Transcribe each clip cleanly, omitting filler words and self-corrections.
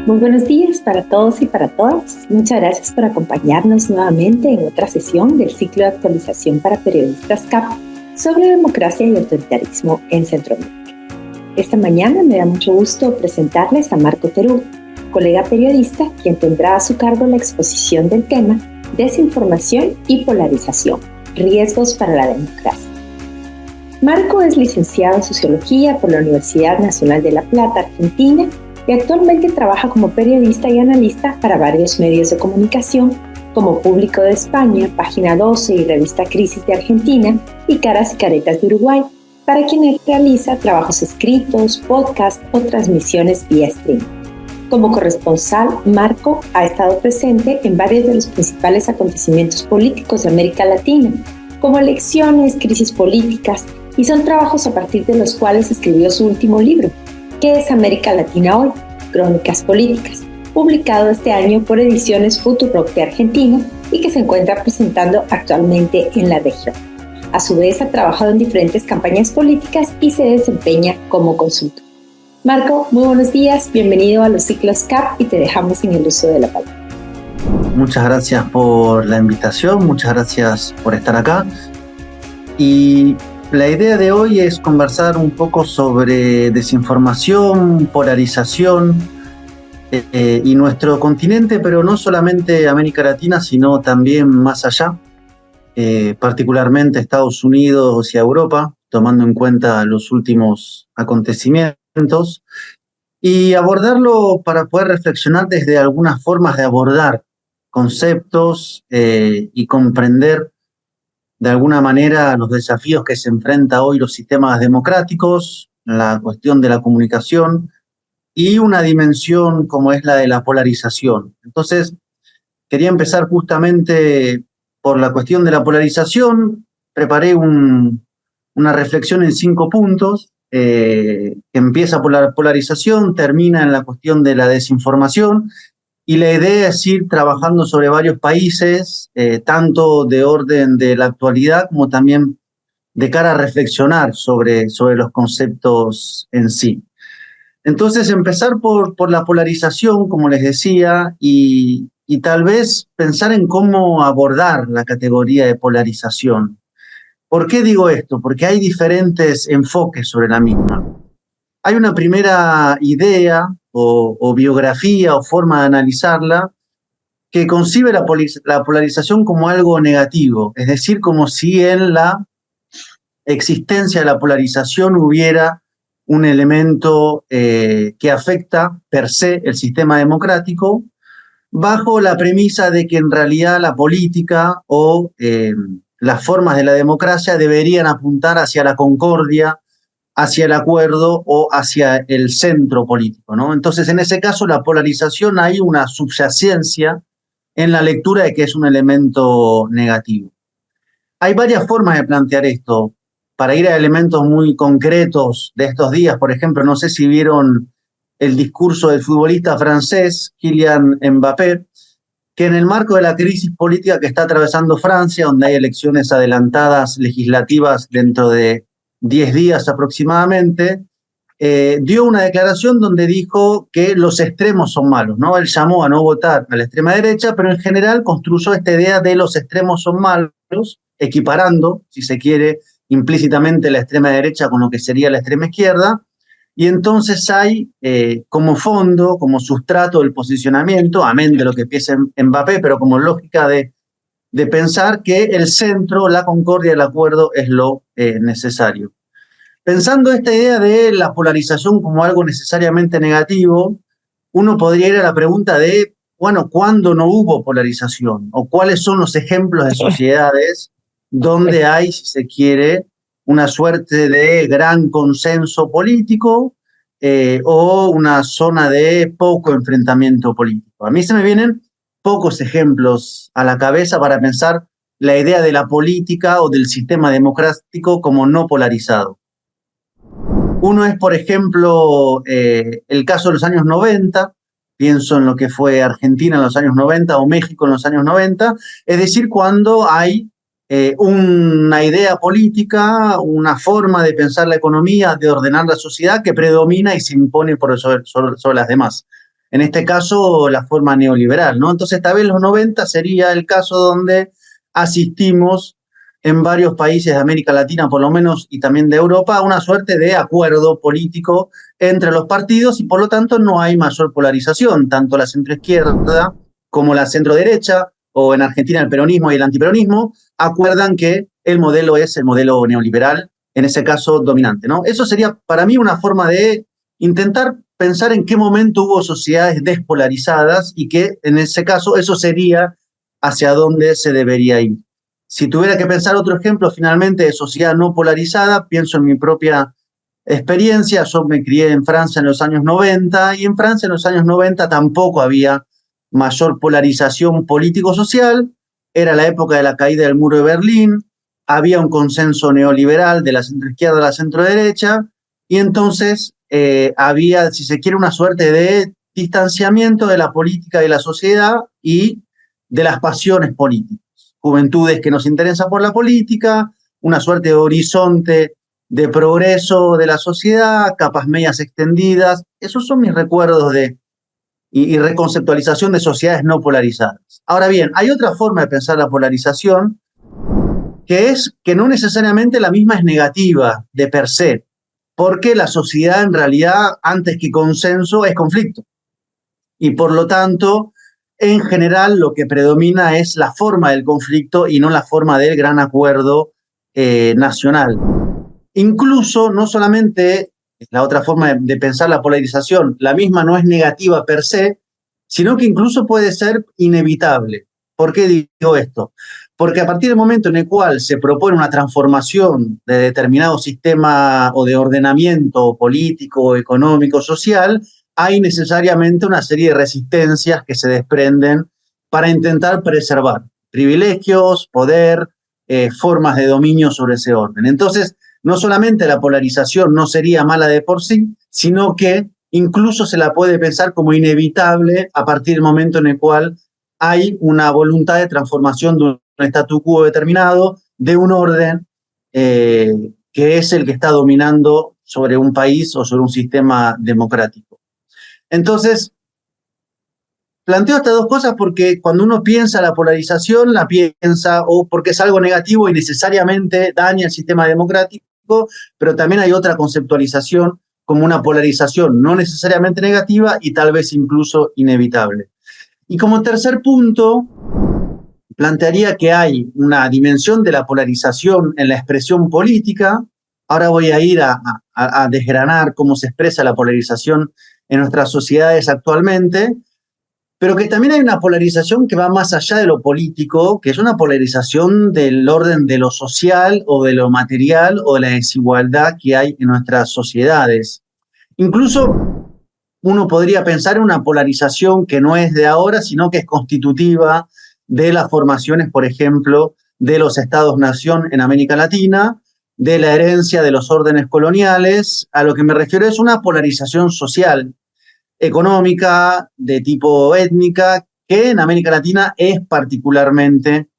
Muy buenos días para todos y para todas. Muchas gracias por acompañarnos nuevamente en otra sesión del ciclo de actualización para periodistas CAP sobre democracia y autoritarismo en Centroamérica. Esta mañana me da mucho gusto presentarles a Marco Terú, colega periodista, quien tendrá a su cargo la exposición del tema Desinformación y polarización, riesgos para la democracia. Marco es licenciado en Sociología por la Universidad Nacional de La Plata, Argentina, y actualmente trabaja como periodista y analista para varios medios de comunicación como Público de España, Página 12 y Revista Crisis de Argentina y Caras y Caretas de Uruguay, para quien realiza trabajos escritos, podcasts o transmisiones vía streaming. Como corresponsal, Marco ha estado presente en varios de los principales acontecimientos políticos de América Latina, como elecciones, crisis políticas, y son trabajos a partir de los cuales escribió su último libro, ¿Qué es América Latina hoy? Crónicas políticas, publicado este año por Ediciones Futurock de Argentina y que se encuentra presentando actualmente en la región. A su vez, ha trabajado en diferentes campañas políticas y se desempeña como consultor. Marco, muy buenos días, bienvenido a los ciclos CAP y te dejamos en el uso de la palabra. Muchas gracias por la invitación, muchas gracias por estar acá. Y la idea de hoy es conversar un poco sobre desinformación, polarización y nuestro continente, pero no solamente América Latina, sino también más allá, particularmente Estados Unidos y Europa, tomando en cuenta los últimos acontecimientos, y abordarlo para poder reflexionar desde algunas formas de abordar conceptos y comprender de alguna manera los desafíos que se enfrenta hoy los sistemas democráticos, la cuestión de la comunicación y una dimensión como es la de la polarización. Entonces, quería empezar justamente por la cuestión de la polarización. Preparé una reflexión en 5 puntos, que empieza por la polarización, termina en la cuestión de la desinformación, y la idea es ir trabajando sobre varios países, tanto de orden de la actualidad como también de cara a reflexionar sobre los conceptos en sí. Entonces, empezar por la polarización, como les decía, y tal vez pensar en cómo abordar la categoría de polarización. ¿Por qué digo esto? Porque hay diferentes enfoques sobre la misma. Hay una primera idea o biografía o forma de analizarla que concibe la polarización como algo negativo, es decir, como si en la existencia de la polarización hubiera un elemento que afecta per se el sistema democrático, bajo la premisa de que en realidad la política o las formas de la democracia deberían apuntar hacia la concordia, hacia el acuerdo o hacia el centro político, ¿no? Entonces, en ese caso, la polarización, hay una subyacencia en la lectura de que es un elemento negativo. Hay varias formas de plantear esto. Para ir a elementos muy concretos de estos días, por ejemplo, no sé si vieron el discurso del futbolista francés Kylian Mbappé, que en el marco de la crisis política que está atravesando Francia, donde hay elecciones adelantadas legislativas dentro de 10 días aproximadamente, dio una declaración donde dijo que los extremos son malos, ¿no? Él llamó a no votar a la extrema derecha, pero en general construyó esta idea de los extremos son malos, equiparando, si se quiere, implícitamente la extrema derecha con lo que sería la extrema izquierda, y entonces hay como fondo, como sustrato del posicionamiento, amén de lo que piensa Mbappé, pero como lógica de pensar que el centro, la concordia, el acuerdo es lo necesario. Pensando esta idea de la polarización como algo necesariamente negativo, uno podría ir a la pregunta de, bueno, ¿cuándo no hubo polarización? ¿O cuáles son los ejemplos de sociedades donde hay, si se quiere, una suerte de gran consenso político o una zona de poco enfrentamiento político? A mí se me vienen pocos ejemplos a la cabeza para pensar la idea de la política o del sistema democrático como no polarizado. Uno es, por ejemplo, el caso de los años 90, pienso en lo que fue Argentina en los años 90 o México en los años 90, es decir, cuando hay una idea política, una forma de pensar la economía, de ordenar la sociedad que predomina y se impone sobre las demás. En este caso, la forma neoliberal, ¿no? Entonces, tal vez los 90 sería el caso donde asistimos en varios países de América Latina, por lo menos, y también de Europa, a una suerte de acuerdo político entre los partidos y por lo tanto no hay mayor polarización, tanto la centroizquierda como la centroderecha, o en Argentina el peronismo y el antiperonismo, acuerdan que el modelo es el modelo neoliberal, en ese caso dominante, ¿no? Eso sería para mí una forma de intentar pensar en qué momento hubo sociedades despolarizadas y que en ese caso eso sería hacia dónde se debería ir. Si tuviera que pensar otro ejemplo finalmente de sociedad no polarizada, pienso en mi propia experiencia. Yo me crié en Francia en los años 90 y en Francia en los años 90 tampoco había mayor polarización político-social. Era la época de la caída del muro de Berlín, había un consenso neoliberal de la centroizquierda a la centroderecha y entonces había, si se quiere, una suerte de distanciamiento de la política y de la sociedad y de las pasiones políticas. Juventudes que nos interesan por la política, una suerte de horizonte de progreso de la sociedad, capas medias extendidas. Esos son mis recuerdos y reconceptualización de sociedades no polarizadas. Ahora bien, hay otra forma de pensar la polarización, que es que no necesariamente la misma es negativa de per se, porque la sociedad en realidad, antes que consenso, es conflicto. Y por lo tanto, en general, lo que predomina es la forma del conflicto y no la forma del gran acuerdo nacional. Incluso, no solamente la otra forma de pensar la polarización, la misma no es negativa per se, sino que incluso puede ser inevitable. ¿Por qué digo esto? Porque a partir del momento en el cual se propone una transformación de determinado sistema o de ordenamiento político, económico, social, hay necesariamente una serie de resistencias que se desprenden para intentar preservar privilegios, poder, formas de dominio sobre ese orden. Entonces, no solamente la polarización no sería mala de por sí, sino que incluso se la puede pensar como inevitable a partir del momento en el cual hay una voluntad de transformación de un statu quo determinado, de un orden que es el que está dominando sobre un país o sobre un sistema democrático. Entonces, planteo estas dos cosas porque cuando uno piensa la polarización, la piensa o porque es algo negativo y necesariamente daña el sistema democrático, pero también hay otra conceptualización como una polarización no necesariamente negativa y tal vez incluso inevitable. Y como tercer punto, plantearía que hay una dimensión de la polarización en la expresión política. Ahora voy a ir a desgranar cómo se expresa la polarización en nuestras sociedades actualmente, pero que también hay una polarización que va más allá de lo político, que es una polarización del orden de lo social o de lo material o de la desigualdad que hay en nuestras sociedades. Incluso uno podría pensar en una polarización que no es de ahora, sino que es constitutiva de las formaciones, por ejemplo, de los estados-nación en América Latina, de la herencia de los órdenes coloniales. A lo que me refiero es una polarización social, económica, de tipo étnica, que en América Latina es particularmente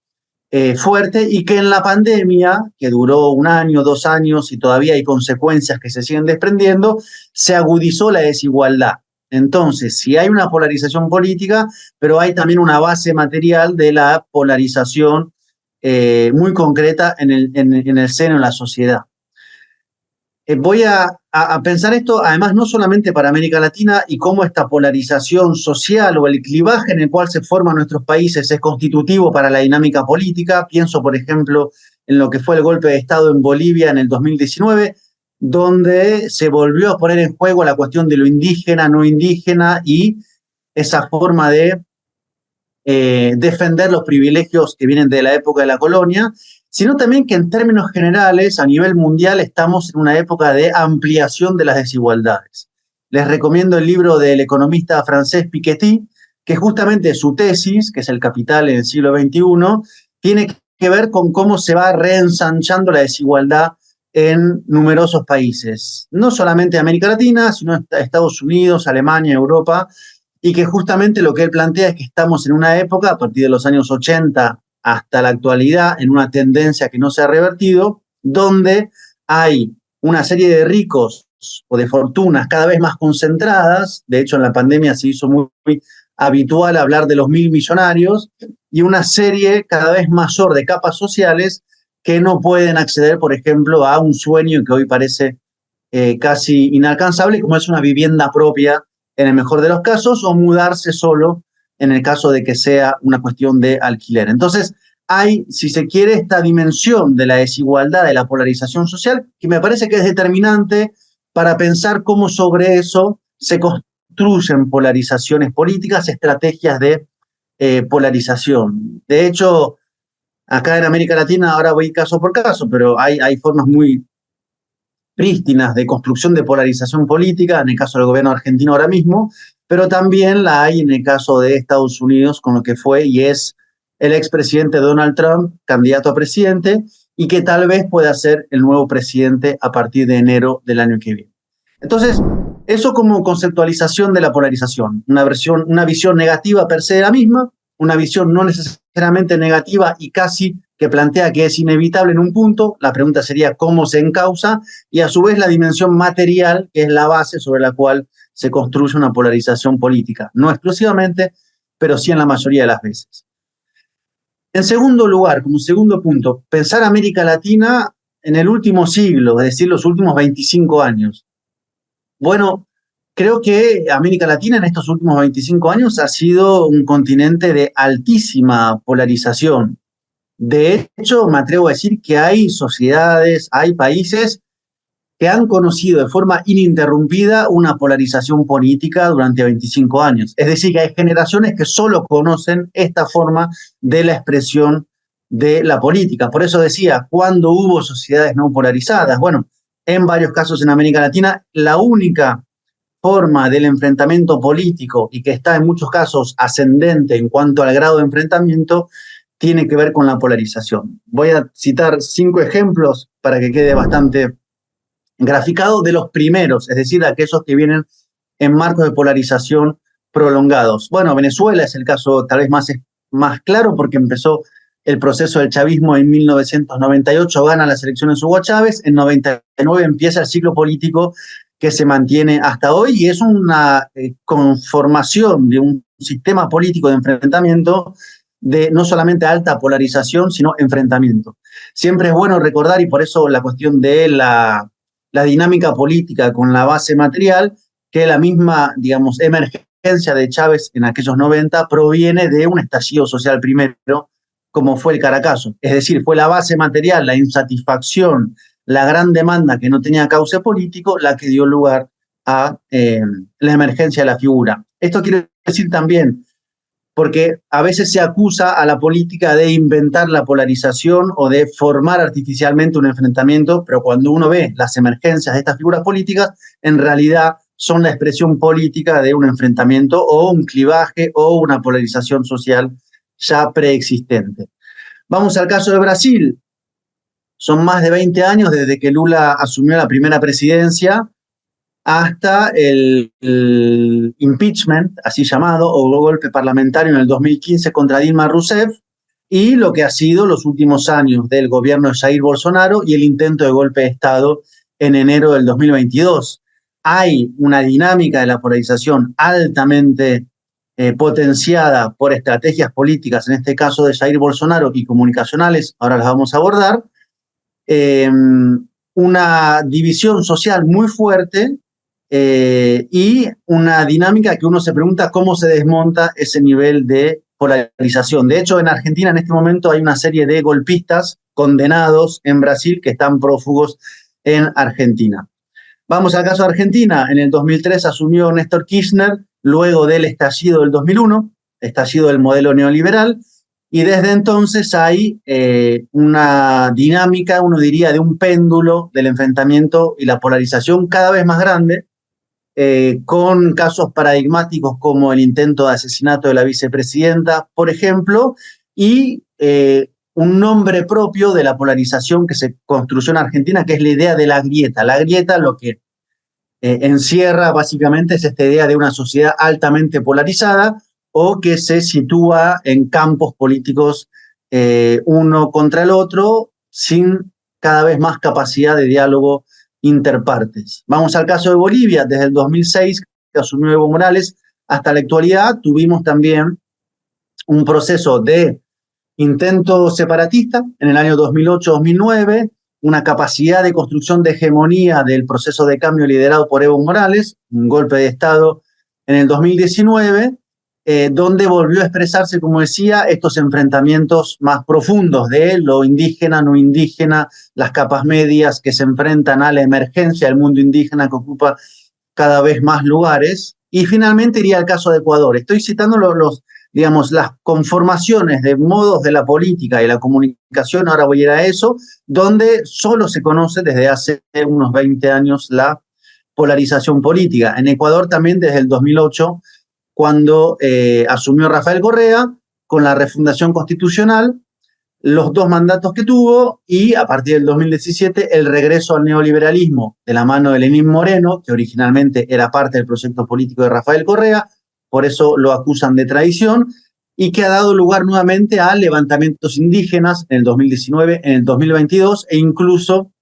fuerte y que en la pandemia, que duró 1 año, 2 años y todavía hay consecuencias que se siguen desprendiendo, se agudizó la desigualdad. Entonces, sí hay una polarización política, pero hay también una base material de la polarización muy concreta en el seno de la sociedad. Voy a pensar esto, además, no solamente para América Latina y cómo esta polarización social o el clivaje en el cual se forman nuestros países es constitutivo para la dinámica política. Pienso, por ejemplo, en lo que fue el golpe de Estado en Bolivia en el 2019, donde se volvió a poner en juego la cuestión de lo indígena, no indígena y esa forma de defender los privilegios que vienen de la época de la colonia, sino también que en términos generales, a nivel mundial, estamos en una época de ampliación de las desigualdades. Les recomiendo el libro del economista francés Piketty, que justamente su tesis, que es El Capital en el siglo XXI, tiene que ver con cómo se va reensanchando la desigualdad en numerosos países, no solamente América Latina, sino Estados Unidos, Alemania, Europa, y que justamente lo que él plantea es que estamos en una época, a partir de los años 80 hasta la actualidad, en una tendencia que no se ha revertido, donde hay una serie de ricos o de fortunas cada vez más concentradas. De hecho, en la pandemia se hizo muy habitual hablar de los 1.000 millonarios, y una serie cada vez mayor de capas sociales que no pueden acceder, por ejemplo, a un sueño que hoy parece casi inalcanzable, como es una vivienda propia en el mejor de los casos, o mudarse solo en el caso de que sea una cuestión de alquiler. Entonces, hay, si se quiere, esta dimensión de la desigualdad, de la polarización social, que me parece que es determinante para pensar cómo sobre eso se construyen polarizaciones políticas, estrategias de polarización. De hecho, acá en América Latina, ahora voy caso por caso, pero hay formas muy prístinas de construcción de polarización política, en el caso del gobierno argentino ahora mismo, pero también la hay en el caso de Estados Unidos con lo que fue y es el expresidente Donald Trump, candidato a presidente, y que tal vez pueda ser el nuevo presidente a partir de enero del año que viene. Entonces, eso como conceptualización de la polarización, una visión negativa per se de la misma, una visión no necesariamente negativa y casi que plantea que es inevitable en un punto. La pregunta sería cómo se encausa, y a su vez la dimensión material, que es la base sobre la cual se construye una polarización política. No exclusivamente, pero sí en la mayoría de las veces. En segundo lugar, como segundo punto, pensar América Latina en el último siglo, es decir, los últimos 25 años. Bueno, creo que América Latina en estos últimos 25 años ha sido un continente de altísima polarización. De hecho, me atrevo a decir que hay sociedades, hay países que han conocido de forma ininterrumpida una polarización política durante 25 años. Es decir, que hay generaciones que solo conocen esta forma de la expresión de la política. Por eso decía, ¿cuándo hubo sociedades no polarizadas? Bueno, en varios casos en América Latina, la única forma del enfrentamiento político, y que está en muchos casos ascendente en cuanto al grado de enfrentamiento, tiene que ver con la polarización. Voy a citar 5 ejemplos para que quede bastante graficado de los primeros, es decir, aquellos que vienen en marcos de polarización prolongados. Bueno, Venezuela es el caso tal vez más claro, porque empezó el proceso del chavismo en 1998, gana las elecciones Hugo Chávez, en 99 empieza el ciclo político que se mantiene hasta hoy, y es una conformación de un sistema político de enfrentamiento de no solamente alta polarización, sino enfrentamiento. Siempre es bueno recordar, y por eso la cuestión de la dinámica política con la base material, que la misma, digamos, emergencia de Chávez en aquellos 90 proviene de un estallido social primero, como fue el Caracazo. Es decir, fue la base material, la insatisfacción, la gran demanda que no tenía cauce político, la que dio lugar a la emergencia de la figura. Esto quiere decir también, porque a veces se acusa a la política de inventar la polarización o de formar artificialmente un enfrentamiento, pero cuando uno ve las emergencias de estas figuras políticas, en realidad son la expresión política de un enfrentamiento o un clivaje o una polarización social ya preexistente. Vamos al caso de Brasil. Son más de 20 años desde que Lula asumió la primera presidencia hasta el impeachment, así llamado, o golpe parlamentario en el 2015 contra Dilma Rousseff, y lo que ha sido los últimos años del gobierno de Jair Bolsonaro y el intento de golpe de Estado en enero del 2022. Hay una dinámica de la polarización altamente potenciada por estrategias políticas, en este caso de Jair Bolsonaro, y comunicacionales, ahora las vamos a abordar, una división social muy fuerte, y una dinámica que uno se pregunta cómo se desmonta ese nivel de polarización. De hecho, en Argentina en este momento hay una serie de golpistas condenados en Brasil que están prófugos en Argentina. Vamos al caso de Argentina. En el 2003 asumió Néstor Kirchner, luego del estallido del 2001, estallido del modelo neoliberal, y desde entonces hay una dinámica, uno diría, de un péndulo del enfrentamiento y la polarización cada vez más grande, con casos paradigmáticos como el intento de asesinato de la vicepresidenta, por ejemplo, y un nombre propio de la polarización que se construyó en Argentina, que es la idea de la grieta. La grieta lo que encierra básicamente es esta idea de una sociedad altamente polarizada, o que se sitúa en campos políticos uno contra el otro, sin cada vez más capacidad de diálogo interpartes. Vamos al caso de Bolivia, desde el 2006, que asumió Evo Morales, hasta la actualidad tuvimos también un proceso de intento separatista en el año 2008-2009, una capacidad de construcción de hegemonía del proceso de cambio liderado por Evo Morales, un golpe de Estado en el 2019, donde volvió a expresarse, como decía, estos enfrentamientos más profundos de lo indígena, no indígena, las capas medias que se enfrentan a la emergencia del mundo indígena que ocupa cada vez más lugares. Y finalmente iría al caso de Ecuador. Estoy citando digamos, las conformaciones de modos de la política y la comunicación, ahora voy a ir a eso, donde solo se conoce desde hace unos 20 años la polarización política. En Ecuador también desde el 2008, cuando asumió Rafael Correa, con la refundación constitucional, los 2 mandatos que tuvo y a partir del 2017 el regreso al neoliberalismo de la mano de Lenín Moreno, que originalmente era parte del proyecto político de Rafael Correa, por eso lo acusan de traición, y que ha dado lugar nuevamente a levantamientos indígenas en el 2019, en el 2022, e incluso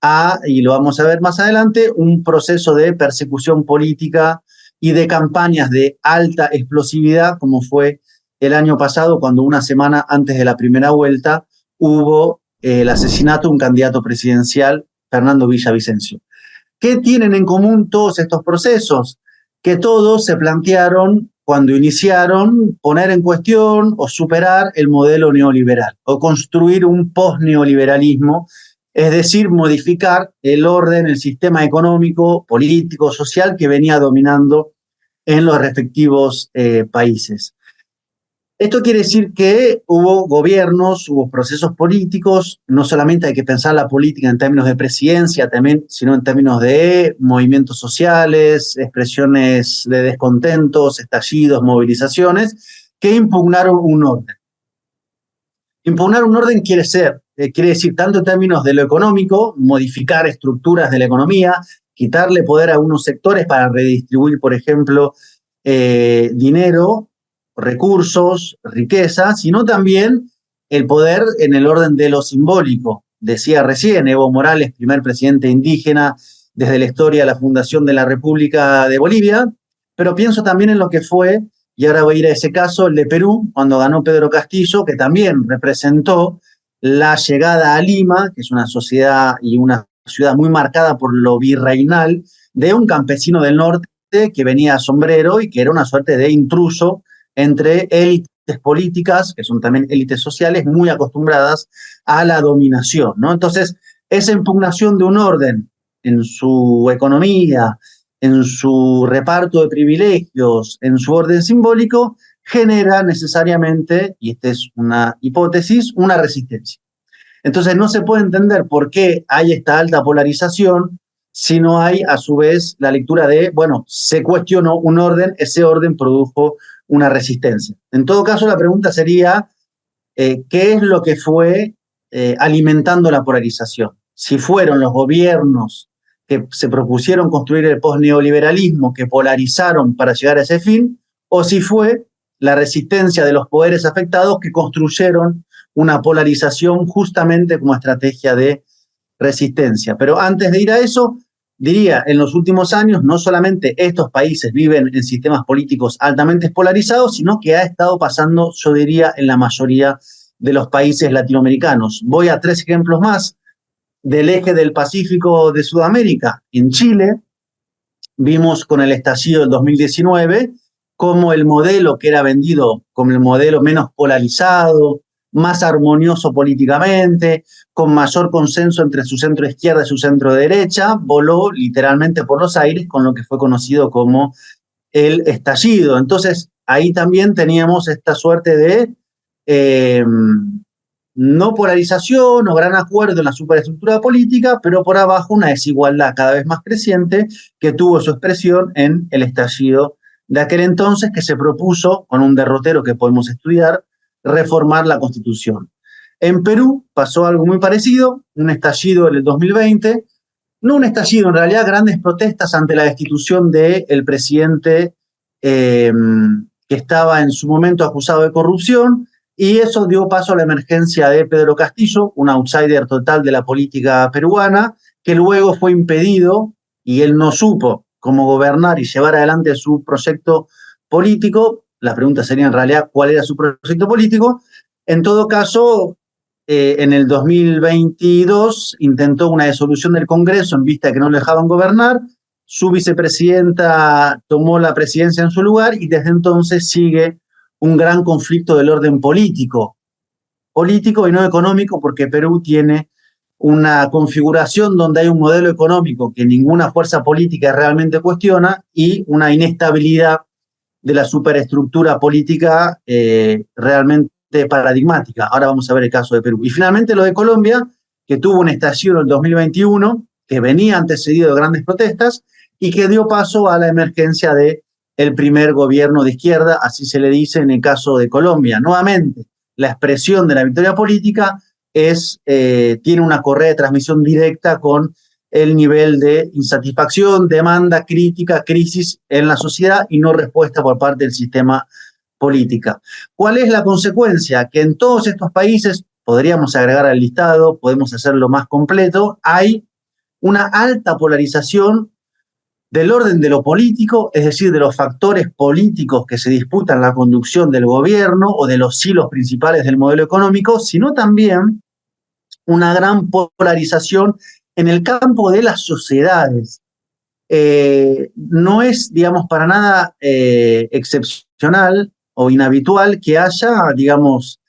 a, y lo vamos a ver más adelante, un proceso de persecución política y de campañas de alta explosividad, como fue el año pasado, cuando una semana antes de la primera vuelta hubo el asesinato de un candidato presidencial, Fernando Villavicencio. ¿Qué tienen en común todos estos procesos? Que todos se plantearon, cuando iniciaron, poner en cuestión o superar el modelo neoliberal o construir un post-neoliberalismo, es decir, modificar el orden, el sistema económico, político, social que venía dominando en los respectivos países. Esto quiere decir que hubo gobiernos, hubo procesos políticos, no solamente hay que pensar la política en términos de presidencia, también, sino en términos de movimientos sociales, expresiones de descontentos, estallidos, movilizaciones, que impugnaron un orden. Impugnar un orden quiere decir tanto en términos de lo económico, modificar estructuras de la economía, quitarle poder a unos sectores para redistribuir, por ejemplo, dinero, recursos, riqueza, sino también el poder en el orden de lo simbólico. Decía recién Evo Morales, primer presidente indígena desde la historia de la fundación de la República de Bolivia, pero pienso también en lo que fue, y ahora voy a ir a ese caso, el de Perú, cuando ganó Pedro Castillo, que también representó la llegada a Lima, que es una sociedad y una ciudad muy marcada por lo virreinal, de un campesino del norte que venía a sombrero y que era una suerte de intruso entre élites políticas, que son también élites sociales, muy acostumbradas a la dominación, ¿no? Entonces, esa impugnación de un orden en su economía, en su reparto de privilegios, en su orden simbólico, genera necesariamente, y esta es una hipótesis, una resistencia. Entonces, no se puede entender por qué hay esta alta polarización si no hay, a su vez, la lectura de, bueno, se cuestionó un orden, ese orden produjo una resistencia. En todo caso, la pregunta sería, ¿qué es lo que fue alimentando la polarización? Si fueron los gobiernos que se propusieron construir el post-neoliberalismo, que polarizaron para llegar a ese fin, o si fue la resistencia de los poderes afectados que construyeron una polarización justamente como estrategia de resistencia. Pero antes de ir a eso, diría, en los últimos años, no solamente estos países viven en sistemas políticos altamente polarizados, sino que ha estado pasando, yo diría, en la mayoría de los países latinoamericanos. Voy a 3 ejemplos más del eje del Pacífico de Sudamérica. En Chile, vimos con el estallido del 2019 cómo el modelo que era vendido como el modelo menos polarizado, más armonioso políticamente, con mayor consenso entre su centro izquierda y su centro derecha, voló literalmente por los aires con lo que fue conocido como el estallido. Entonces, ahí también teníamos esta suerte de no polarización o gran acuerdo en la superestructura política, pero por abajo una desigualdad cada vez más creciente que tuvo su expresión en el estallido de aquel entonces, que se propuso, con un derrotero que podemos estudiar, reformar la Constitución. En Perú pasó algo muy parecido, un estallido en el 2020, no un estallido, en realidad grandes protestas ante la destitución del presidente que estaba en su momento acusado de corrupción, y eso dio paso a la emergencia de Pedro Castillo, un outsider total de la política peruana, que luego fue impedido y él no supo cómo gobernar y llevar adelante su proyecto político. La pregunta sería en realidad cuál era su proyecto político. En todo caso, en el 2022 intentó una disolución del Congreso en vista de que no le dejaban gobernar. Su vicepresidenta tomó la presidencia en su lugar y desde entonces sigue un gran conflicto del orden político y no económico, porque Perú tiene una configuración donde hay un modelo económico que ninguna fuerza política realmente cuestiona y una inestabilidad de la superestructura política realmente paradigmática. Ahora vamos a ver el caso de Perú. Y finalmente lo de Colombia, que tuvo un estallido en el 2021, que venía antecedido de grandes protestas y que dio paso a la emergencia de el primer gobierno de izquierda, así se le dice en el caso de Colombia. Nuevamente, la expresión de la victoria política tiene una correa de transmisión directa con el nivel de insatisfacción, demanda, crítica, crisis en la sociedad y no respuesta por parte del sistema política. ¿Cuál es la consecuencia? Que en todos estos países, podríamos agregar al listado, podemos hacerlo más completo, hay una alta polarización del orden de lo político, es decir, de los factores políticos que se disputan la conducción del gobierno o de los hilos principales del modelo económico, sino también una gran polarización en el campo de las sociedades. No es, digamos, para nada excepcional o inhabitual que haya, digamos,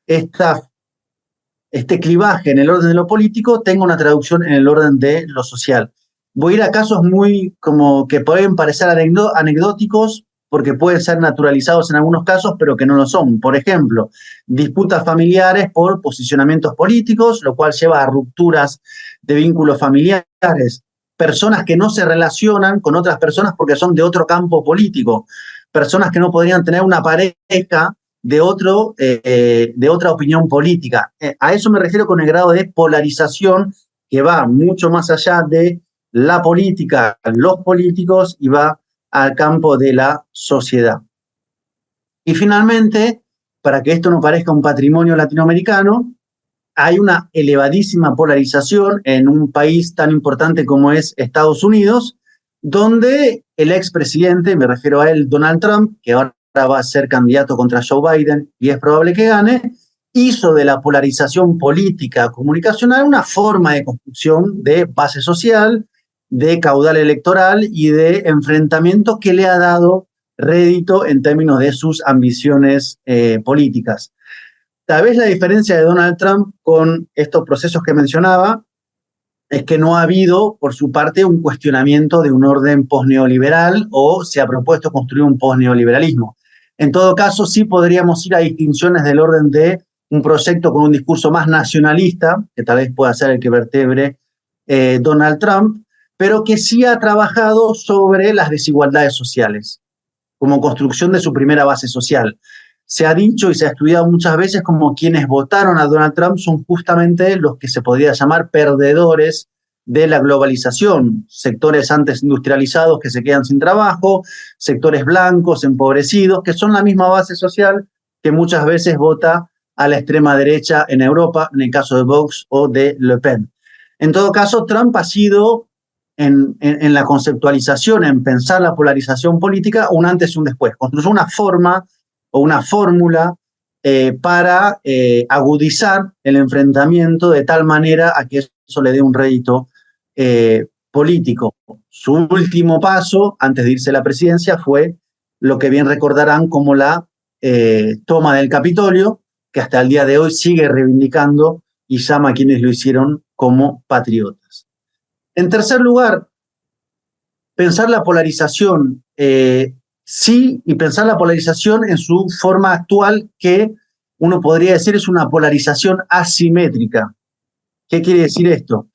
este clivaje en el orden de lo político tenga una traducción en el orden de lo social. Voy a ir a casos muy como que pueden parecer anecdóticos porque pueden ser naturalizados en algunos casos, pero que no lo son. Por ejemplo, disputas familiares por posicionamientos políticos, lo cual lleva a rupturas de vínculos familiares. Personas que no se relacionan con otras personas porque son de otro campo político. Personas que no podrían tener una pareja de otra opinión política. A eso me refiero con el grado de polarización que va mucho más allá de la política, los políticos, y va al campo de la sociedad. Y finalmente, para que esto no parezca un patrimonio latinoamericano, hay una elevadísima polarización en un país tan importante como es Estados Unidos, donde el expresidente, me refiero a él, Donald Trump, que ahora va a ser candidato contra Joe Biden y es probable que gane, hizo de la polarización política comunicacional una forma de construcción de base social, de caudal electoral y de enfrentamiento que le ha dado rédito en términos de sus ambiciones políticas. Tal vez la diferencia de Donald Trump con estos procesos que mencionaba es que no ha habido, por su parte, un cuestionamiento de un orden posneoliberal o se ha propuesto construir un posneoliberalismo. En todo caso, sí podríamos ir a distinciones del orden de un proyecto con un discurso más nacionalista, que tal vez pueda ser el que vertebre Donald Trump, pero que sí ha trabajado sobre las desigualdades sociales, como construcción de su primera base social. Se ha dicho y se ha estudiado muchas veces como quienes votaron a Donald Trump son justamente los que se podría llamar perdedores de la globalización, sectores antes industrializados que se quedan sin trabajo, sectores blancos, empobrecidos, que son la misma base social que muchas veces vota a la extrema derecha en Europa, en el caso de Vox o de Le Pen. En todo caso, Trump ha sido en la conceptualización, en pensar la polarización política, un antes y un después. Construyó una forma o una fórmula para agudizar el enfrentamiento de tal manera a que eso le dé un rédito político. Su último paso, antes de irse a la presidencia, fue lo que bien recordarán como la toma del Capitolio, que hasta el día de hoy sigue reivindicando y llama a quienes lo hicieron como patriotas. En tercer lugar, pensar la polarización, sí, y pensar la polarización en su forma actual, que uno podría decir es una polarización asimétrica. ¿Qué quiere decir esto?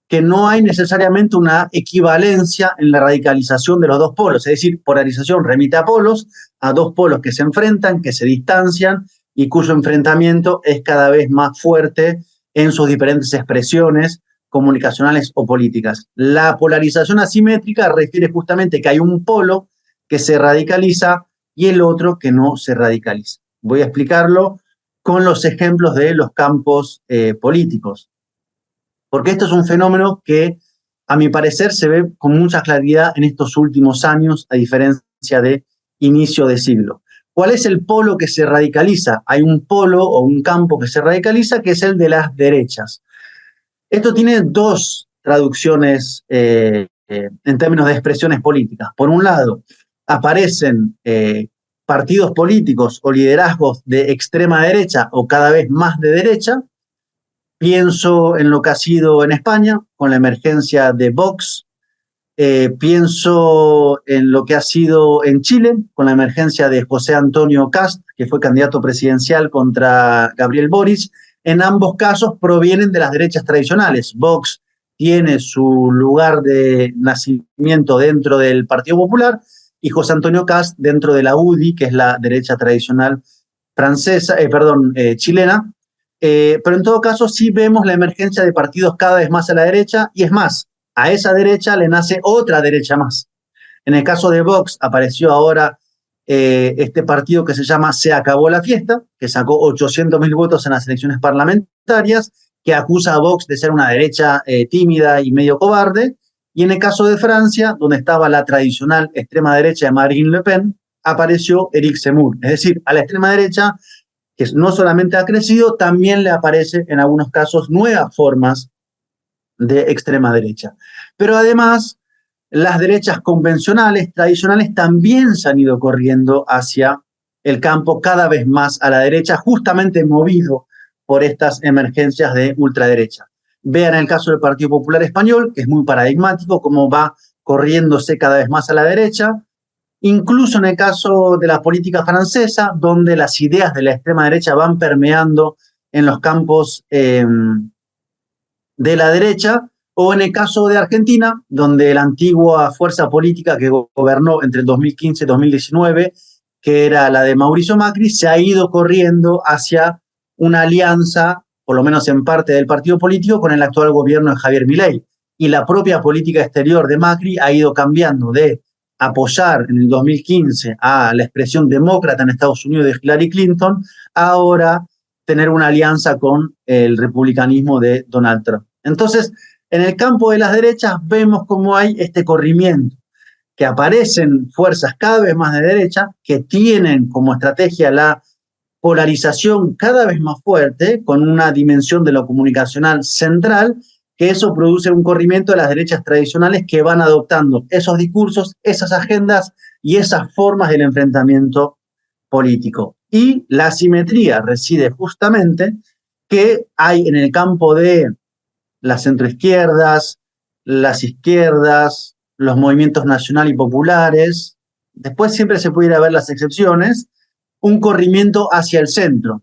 Que no hay necesariamente una equivalencia en la radicalización de los dos polos, es decir, polarización remite a polos, a dos polos que se enfrentan, que se distancian y cuyo enfrentamiento es cada vez más fuerte en sus diferentes expresiones comunicacionales o políticas. La polarización asimétrica refiere justamente que hay un polo que se radicaliza y el otro que no se radicaliza. Voy a explicarlo con los ejemplos de los campos políticos, porque esto es un fenómeno que a mi parecer, se ve con mucha claridad en estos últimos años, a diferencia de inicio de siglo. ¿Cuál es el polo que se radicaliza? Hay un polo o un campo que se radicaliza, que es el de las derechas. Esto tiene dos traducciones en términos de expresiones políticas. Por un lado, aparecen partidos políticos o liderazgos de extrema derecha o cada vez más de derecha. Pienso en lo que ha sido en España, con la emergencia de Vox. Pienso en lo que ha sido en Chile, con la emergencia de José Antonio Kast, que fue candidato presidencial contra Gabriel Boric. En ambos casos provienen de las derechas tradicionales. Vox tiene su lugar de nacimiento dentro del Partido Popular y José Antonio Kast dentro de la UDI, que es la derecha tradicional chilena. Pero en todo caso sí vemos la emergencia de partidos cada vez más a la derecha, y es más, a esa derecha le nace otra derecha más. En el caso de Vox apareció ahora este partido que se llama Se Acabó la Fiesta, que sacó 800.000 votos en las elecciones parlamentarias, que acusa a Vox de ser una derecha tímida y medio cobarde. Y en el caso de Francia, donde estaba la tradicional extrema derecha de Marine Le Pen, apareció Éric Zemmour. Es decir, a la extrema derecha, que no solamente ha crecido, también le aparece en algunos casos nuevas formas de extrema derecha. Pero además, las derechas convencionales, tradicionales, también se han ido corriendo hacia el campo cada vez más a la derecha, justamente movido por estas emergencias de ultraderecha. Vean el caso del Partido Popular Español, que es muy paradigmático, cómo va corriéndose cada vez más a la derecha. Incluso en el caso de la política francesa, donde las ideas de la extrema derecha van permeando en los campos de la derecha, o en el caso de Argentina, donde la antigua fuerza política que gobernó entre el 2015 y 2019, que era la de Mauricio Macri, se ha ido corriendo hacia una alianza, por lo menos en parte del partido político, con el actual gobierno de Javier Milei. Y la propia política exterior de Macri ha ido cambiando de apoyar en el 2015 a la expresión demócrata en Estados Unidos de Hillary Clinton, a ahora tener una alianza con el republicanismo de Donald Trump. Entonces, en el campo de las derechas vemos cómo hay este corrimiento, que aparecen fuerzas cada vez más de derecha, que tienen como estrategia la polarización cada vez más fuerte, con una dimensión de lo comunicacional central, que eso produce un corrimiento de las derechas tradicionales que van adoptando esos discursos, esas agendas y esas formas del enfrentamiento político. Y la asimetría reside justamente que hay en el campo de las centroizquierdas, las izquierdas, los movimientos nacional y populares. Después siempre se pudiera ver las excepciones, un corrimiento hacia el centro.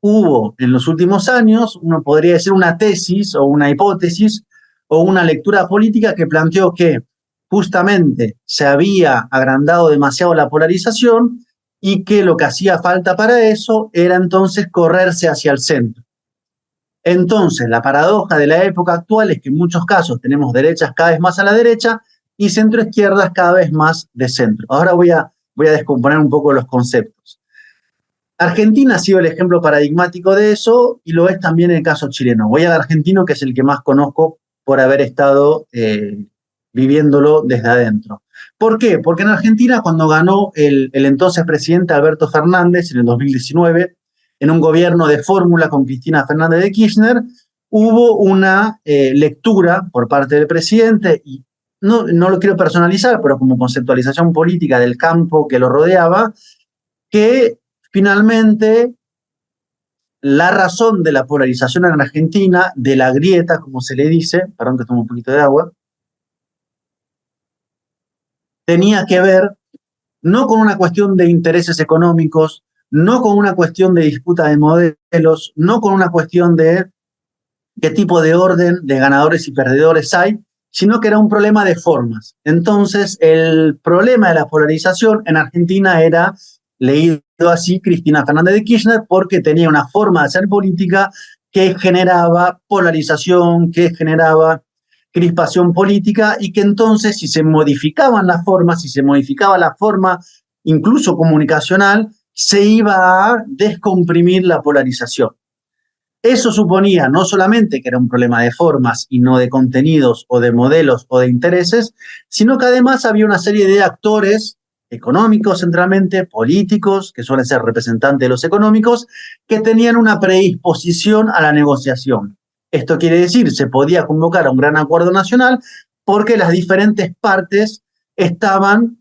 Hubo en los últimos años, uno podría decir una tesis o una hipótesis o una lectura política que planteó que justamente se había agrandado demasiado la polarización y que lo que hacía falta para eso era entonces correrse hacia el centro. Entonces, la paradoja de la época actual es que en muchos casos tenemos derechas cada vez más a la derecha y centroizquierdas cada vez más de centro. Ahora voy a descomponer un poco los conceptos. Argentina ha sido el ejemplo paradigmático de eso y lo es también el caso chileno. Voy al argentino, que es el que más conozco por haber estado viviéndolo desde adentro. ¿Por qué? Porque en Argentina, cuando ganó el entonces presidente Alberto Fernández en el 2019, en un gobierno de fórmula con Cristina Fernández de Kirchner, hubo una lectura por parte del presidente, y no lo quiero personalizar, pero como conceptualización política del campo que lo rodeaba, que finalmente la razón de la polarización en Argentina, de la grieta, como se le dice, perdón que tomo un poquito de agua, tenía que ver no con una cuestión de intereses económicos, no con una cuestión de disputa de modelos, no con una cuestión de qué tipo de orden de ganadores y perdedores hay, sino que era un problema de formas. Entonces, el problema de la polarización en Argentina era leído así Cristina Fernández de Kirchner, porque tenía una forma de hacer política que generaba polarización, que generaba crispación política, y que entonces, si se modificaban las formas, si se modificaba la forma incluso comunicacional, se iba a descomprimir la polarización. Eso suponía no solamente que era un problema de formas y no de contenidos o de modelos o de intereses, sino que además había una serie de actores económicos centralmente, políticos, que suelen ser representantes de los económicos, que tenían una predisposición a la negociación. Esto quiere decir, se podía convocar a un gran acuerdo nacional porque las diferentes partes estaban,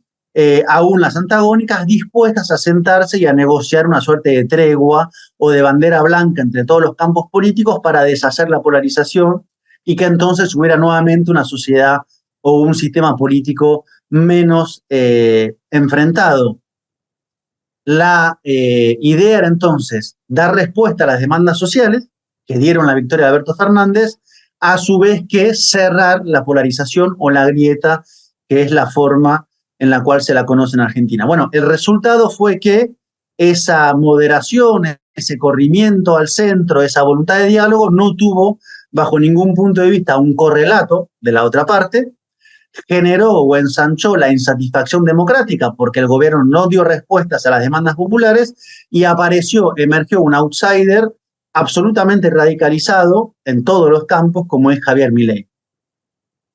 aún las antagónicas, dispuestas a sentarse y a negociar una suerte de tregua o de bandera blanca entre todos los campos políticos para deshacer la polarización y que entonces hubiera nuevamente una sociedad o un sistema político menos enfrentado. La idea era entonces dar respuesta a las demandas sociales que dieron la victoria de Alberto Fernández, a su vez que cerrar la polarización o la grieta, que es la forma en la cual se la conoce en Argentina. Bueno, el resultado fue que esa moderación, ese corrimiento al centro, esa voluntad de diálogo, no tuvo bajo ningún punto de vista un correlato de la otra parte, generó o ensanchó la insatisfacción democrática porque el gobierno no dio respuestas a las demandas populares y emergió un outsider absolutamente radicalizado en todos los campos como es Javier Milei.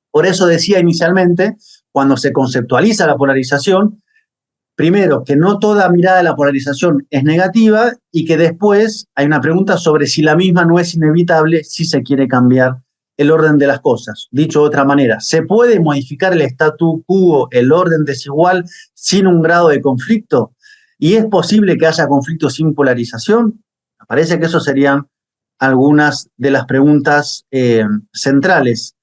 Por eso decía inicialmente, cuando se conceptualiza la polarización, primero, que no toda mirada de la polarización es negativa y que después hay una pregunta sobre si la misma no es inevitable si se quiere cambiar el orden de las cosas. Dicho de otra manera, ¿se puede modificar el statu quo, el orden desigual, sin un grado de conflicto? ¿Y es posible que haya conflicto sin polarización? Me parece que eso serían algunas de las preguntas centrales.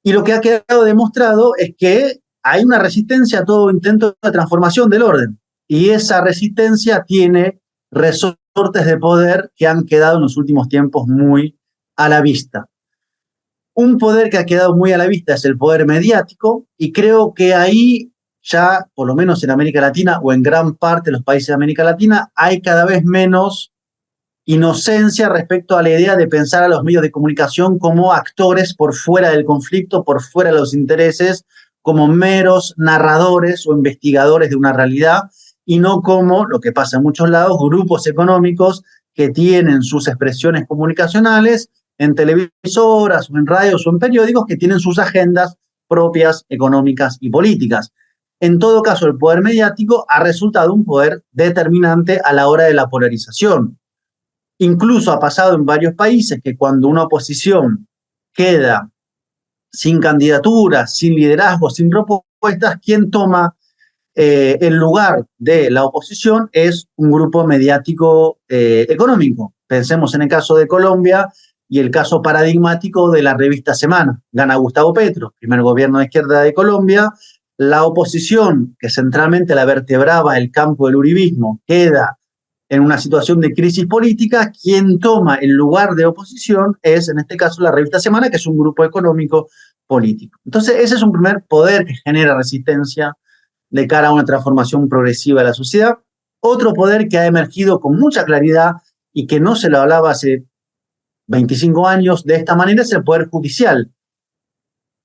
Y lo que ha quedado demostrado es que hay una resistencia a todo intento de transformación del orden. Y esa resistencia tiene resortes de poder que han quedado en los últimos tiempos muy a la vista. Un poder que ha quedado muy a la vista es el poder mediático, y creo que ahí ya, por lo menos en América Latina o en gran parte de los países de América Latina, hay cada vez menos inocencia respecto a la idea de pensar a los medios de comunicación como actores por fuera del conflicto, por fuera de los intereses, como meros narradores o investigadores de una realidad, y no como, lo que pasa en muchos lados, grupos económicos que tienen sus expresiones comunicacionales en televisoras, o en radios, o en periódicos, que tienen sus agendas propias, económicas y políticas. En todo caso, el poder mediático ha resultado un poder determinante a la hora de la polarización. Incluso ha pasado en varios países que cuando una oposición queda sin candidaturas, sin liderazgo, sin propuestas, quien toma el lugar de la oposición es un grupo mediático económico. Pensemos en el caso de Colombia y el caso paradigmático de la revista Semana. Gana Gustavo Petro, primer gobierno de izquierda de Colombia. La oposición, que centralmente la vertebraba el campo del uribismo, queda en una situación de crisis política. Quien toma el lugar de oposición es, en este caso, la revista Semana, que es un grupo económico político. Entonces, ese es un primer poder que genera resistencia de cara a una transformación progresiva de la sociedad. Otro poder que ha emergido con mucha claridad y que no se lo hablaba hace 25 años de esta manera es el poder judicial.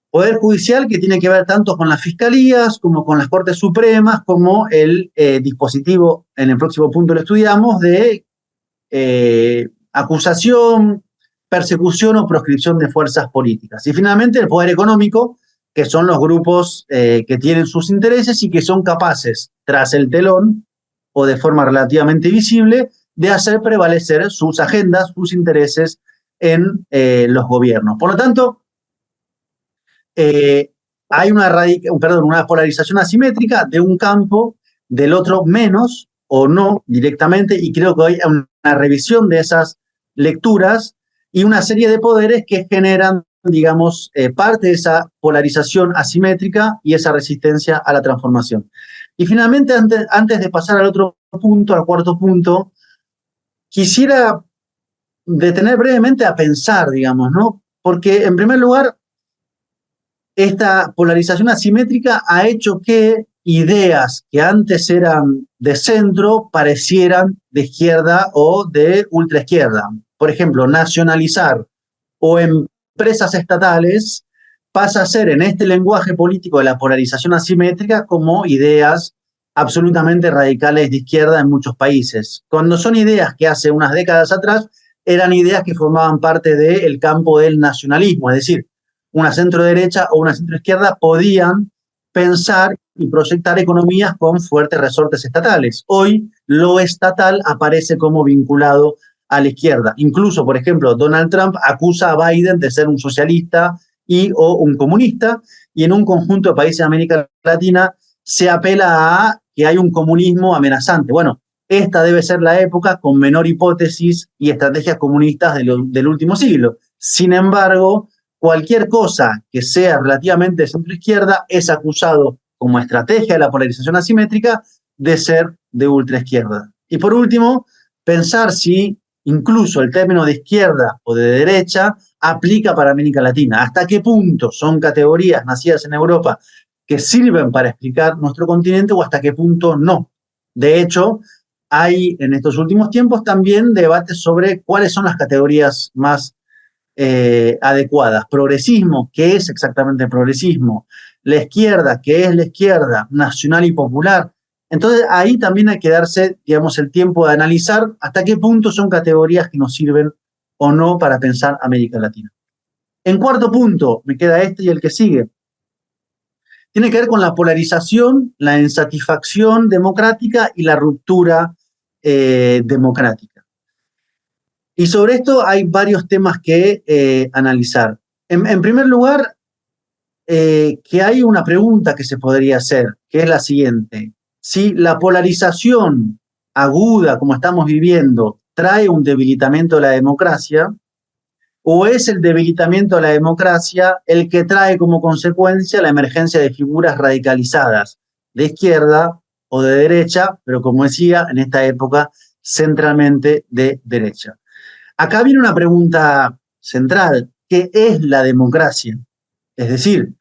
Poder judicial que tiene que ver tanto con las fiscalías como con las Cortes Supremas, como el dispositivo, en el próximo punto lo estudiamos, de acusación, persecución o proscripción de fuerzas políticas. Y finalmente el poder económico, que son los grupos que tienen sus intereses y que son capaces, tras el telón o de forma relativamente visible, de hacer prevalecer sus agendas, sus intereses en los gobiernos. Por lo tanto, hay una polarización asimétrica de un campo, del otro menos o no directamente, y creo que hay una revisión de esas lecturas y una serie de poderes que generan, digamos, parte de esa polarización asimétrica y esa resistencia a la transformación. Y finalmente, antes de pasar al otro punto, al cuarto punto, quisiera detener brevemente a pensar, digamos, ¿no? Porque, en primer lugar, esta polarización asimétrica ha hecho que ideas que antes eran de centro parecieran de izquierda o de ultraizquierda. Por ejemplo, nacionalizar o empresas estatales pasa a ser, en este lenguaje político de la polarización asimétrica, como ideas absolutamente radicales de izquierda en muchos países. Cuando son ideas que hace unas décadas atrás eran ideas que formaban parte del campo del nacionalismo, es decir, una centro-derecha o una centro-izquierda podían pensar y proyectar economías con fuertes resortes estatales. Hoy lo estatal aparece como vinculado a la izquierda. Incluso, por ejemplo, Donald Trump acusa a Biden de ser un socialista y o un comunista, y en un conjunto de países de América Latina se apela a que hay un comunismo amenazante. Bueno, esta debe ser la época con menor hipótesis y estrategias comunistas del último siglo. Sin embargo, cualquier cosa que sea relativamente de centro-izquierda es acusado como estrategia de la polarización asimétrica de ser de ultraizquierda. Y por último, pensar si incluso el término de izquierda o de derecha aplica para América Latina. ¿Hasta qué punto son categorías nacidas en Europa que sirven para explicar nuestro continente o hasta qué punto no? De hecho, hay en estos últimos tiempos también debates sobre cuáles son las categorías más adecuadas. Progresismo, ¿qué es exactamente progresismo? La izquierda, ¿qué es la izquierda? Nacional y popular. Entonces ahí también hay que darse, digamos, el tiempo de analizar hasta qué punto son categorías que nos sirven o no para pensar América Latina. En cuarto punto, me queda este y el que sigue. Tiene que ver con la polarización, la insatisfacción democrática y la ruptura democrática. Y sobre esto hay varios temas que analizar. En primer lugar, que hay una pregunta que se podría hacer, que es la siguiente. Si la polarización aguda, como estamos viviendo, trae un debilitamiento de la democracia, o es el debilitamiento de la democracia el que trae como consecuencia la emergencia de figuras radicalizadas, de izquierda o de derecha, pero como decía, en esta época, centralmente de derecha. Acá viene una pregunta central: ¿qué es la democracia? Es decir,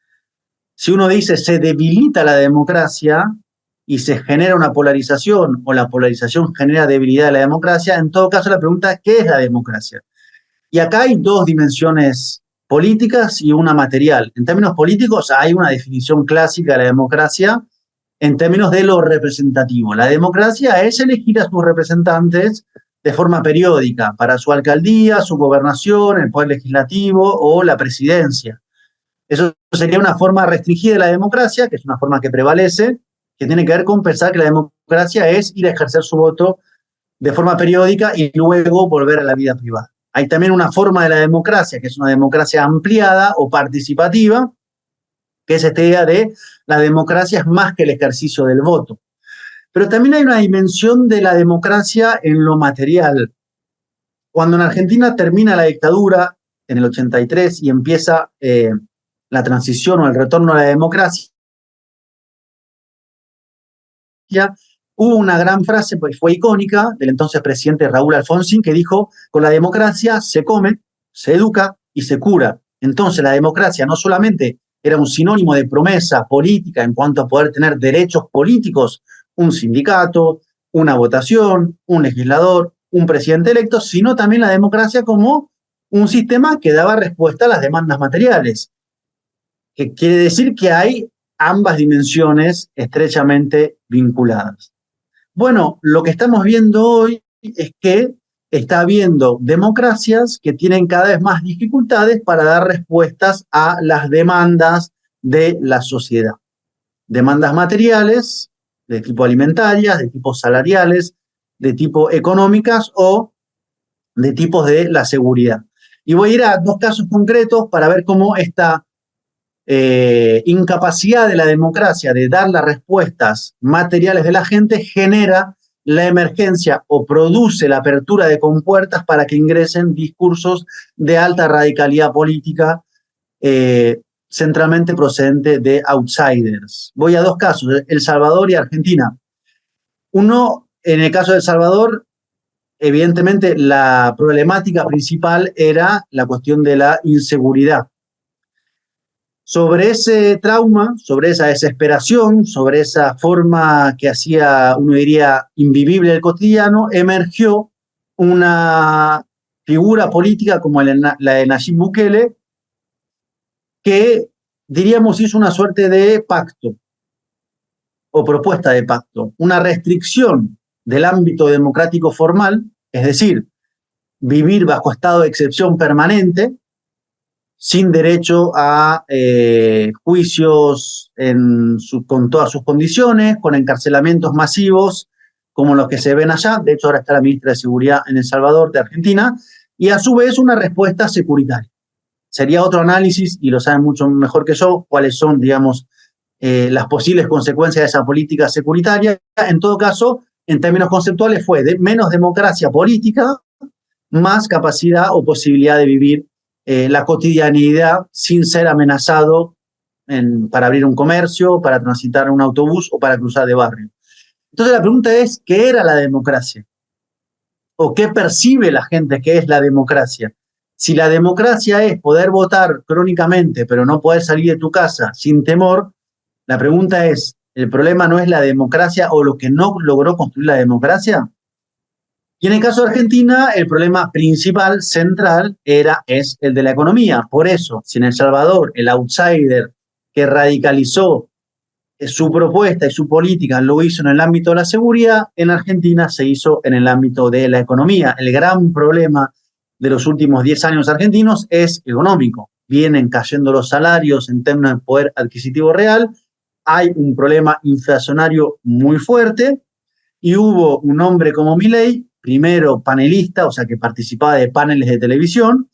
si uno dice se debilita la democracia y se genera una polarización o la polarización genera debilidad de la democracia, en todo caso la pregunta es ¿qué es la democracia? Y acá hay dos dimensiones políticas y una material. En términos políticos hay una definición clásica de la democracia en términos de lo representativo. La democracia es elegir a sus representantes de forma periódica para su alcaldía, su gobernación, el poder legislativo o la presidencia. Eso sería una forma restringida de la democracia, que es una forma que prevalece, que tiene que ver con pensar que la democracia es ir a ejercer su voto de forma periódica y luego volver a la vida privada. Hay también una forma de la democracia, que es una democracia ampliada o participativa, que es esta idea de la democracia es más que el ejercicio del voto. Pero también hay una dimensión de la democracia en lo material. Cuando en Argentina termina la dictadura, en el 83, y empieza la transición o el retorno a la democracia, hubo una gran frase, pues fue icónica, del entonces presidente Raúl Alfonsín, que dijo: con la democracia se come, se educa y se cura. Entonces la democracia no solamente era un sinónimo de promesa política en cuanto a poder tener derechos políticos, un sindicato, una votación, un legislador, un presidente electo, sino también la democracia como un sistema que daba respuesta a las demandas materiales. Que quiere decir que hay ambas dimensiones estrechamente vinculadas. Bueno, lo que estamos viendo hoy es que está habiendo democracias que tienen cada vez más dificultades para dar respuestas a las demandas de la sociedad. Demandas materiales, de tipo alimentarias, de tipo salariales, de tipo económicas o de tipos de la seguridad. Y voy a ir a dos casos concretos para ver cómo esta incapacidad de la democracia de dar las respuestas materiales de la gente genera la emergencia o produce la apertura de compuertas para que ingresen discursos de alta radicalidad política, centralmente procedente de outsiders. Voy a dos casos, El Salvador y Argentina. Uno, en el caso de El Salvador, evidentemente la problemática principal era la cuestión de la inseguridad. Sobre ese trauma, sobre esa desesperación, sobre esa forma que hacía, uno diría, invivible el cotidiano, emergió una figura política como la de Nayib Bukele, que, diríamos, hizo una suerte de pacto o propuesta de pacto, una restricción del ámbito democrático formal, es decir, vivir bajo estado de excepción permanente, sin derecho a juicios con todas sus condiciones, con encarcelamientos masivos como los que se ven allá. De hecho, ahora está la ministra de Seguridad en El Salvador, de Argentina, y a su vez una respuesta securitaria. Sería otro análisis, y lo saben mucho mejor que yo, cuáles son, digamos, las posibles consecuencias de esa política securitaria. En todo caso, en términos conceptuales, fue de menos democracia política, más capacidad o posibilidad de vivir la cotidianidad sin ser amenazado para abrir un comercio, para transitar un autobús o para cruzar de barrio. Entonces la pregunta es, ¿qué era la democracia? ¿O qué percibe la gente que es la democracia? Si la democracia es poder votar crónicamente, pero no poder salir de tu casa sin temor, la pregunta es, ¿el problema no es la democracia o lo que no logró construir la democracia? Y en el caso de Argentina, el problema principal, central, es el de la economía. Por eso, si en El Salvador el outsider que radicalizó su propuesta y su política lo hizo en el ámbito de la seguridad, en Argentina se hizo en el ámbito de la economía. El gran problema de los últimos 10 años argentinos es económico. Vienen cayendo los salarios en términos de poder adquisitivo real, hay un problema inflacionario muy fuerte y hubo un hombre como Milei, primero panelista, o sea que participaba de paneles de televisión,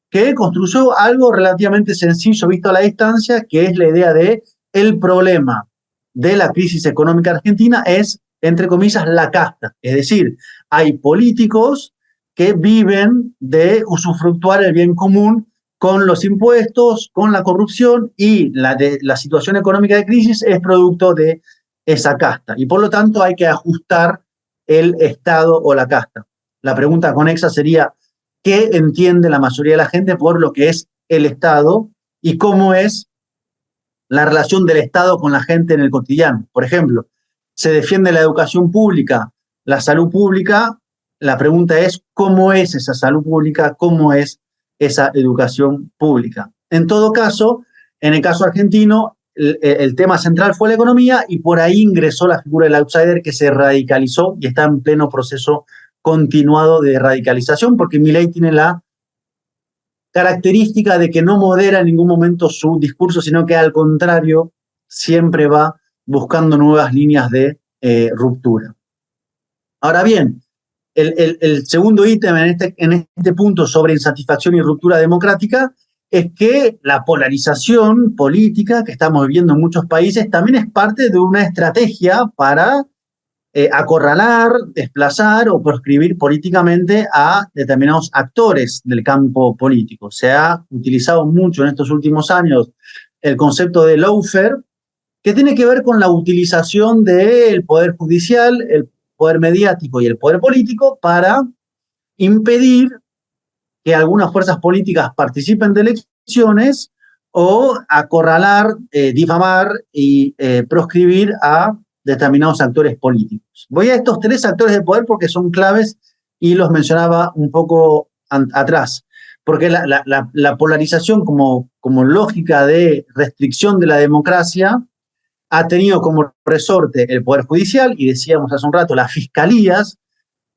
que construyó algo relativamente sencillo visto a la distancia, que es la idea de el problema de la crisis económica argentina es, entre comillas, la casta. Es decir, hay políticos que viven de usufructuar el bien común con los impuestos, con la corrupción, y la situación económica de crisis es producto de esa casta. Y por lo tanto hay que ajustar el Estado o la casta. La pregunta conexa sería, ¿qué entiende la mayoría de la gente por lo que es el Estado y cómo es la relación del Estado con la gente en el cotidiano? Por ejemplo, se defiende la educación pública, la salud pública. La pregunta es, ¿cómo es esa salud pública? ¿Cómo es esa educación pública? En todo caso, en el caso argentino, el tema central fue la economía y por ahí ingresó la figura del outsider que se radicalizó y está en pleno proceso continuado de radicalización, porque Milei tiene la característica de que no modera en ningún momento su discurso, sino que al contrario siempre va buscando nuevas líneas de ruptura. Ahora bien, el segundo ítem en este punto sobre insatisfacción y ruptura democrática es que la polarización política que estamos viviendo en muchos países también es parte de una estrategia para acorralar, desplazar o proscribir políticamente a determinados actores del campo político. Se ha utilizado mucho en estos últimos años el concepto de lawfare, que tiene que ver con la utilización del poder judicial, el poder mediático y el poder político para impedir que algunas fuerzas políticas participen de elecciones o acorralar, difamar y proscribir a determinados actores políticos. Voy a estos tres actores de poder porque son claves y los mencionaba un poco atrás, porque la polarización como lógica de restricción de la democracia ha tenido como resorte el Poder Judicial y decíamos hace un rato las fiscalías,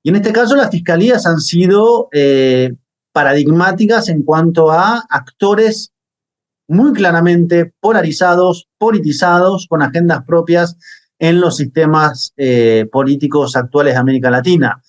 y en este caso las fiscalías han sido paradigmáticas en cuanto a actores muy claramente polarizados, politizados, con agendas propias en los sistemas políticos actuales de América Latina.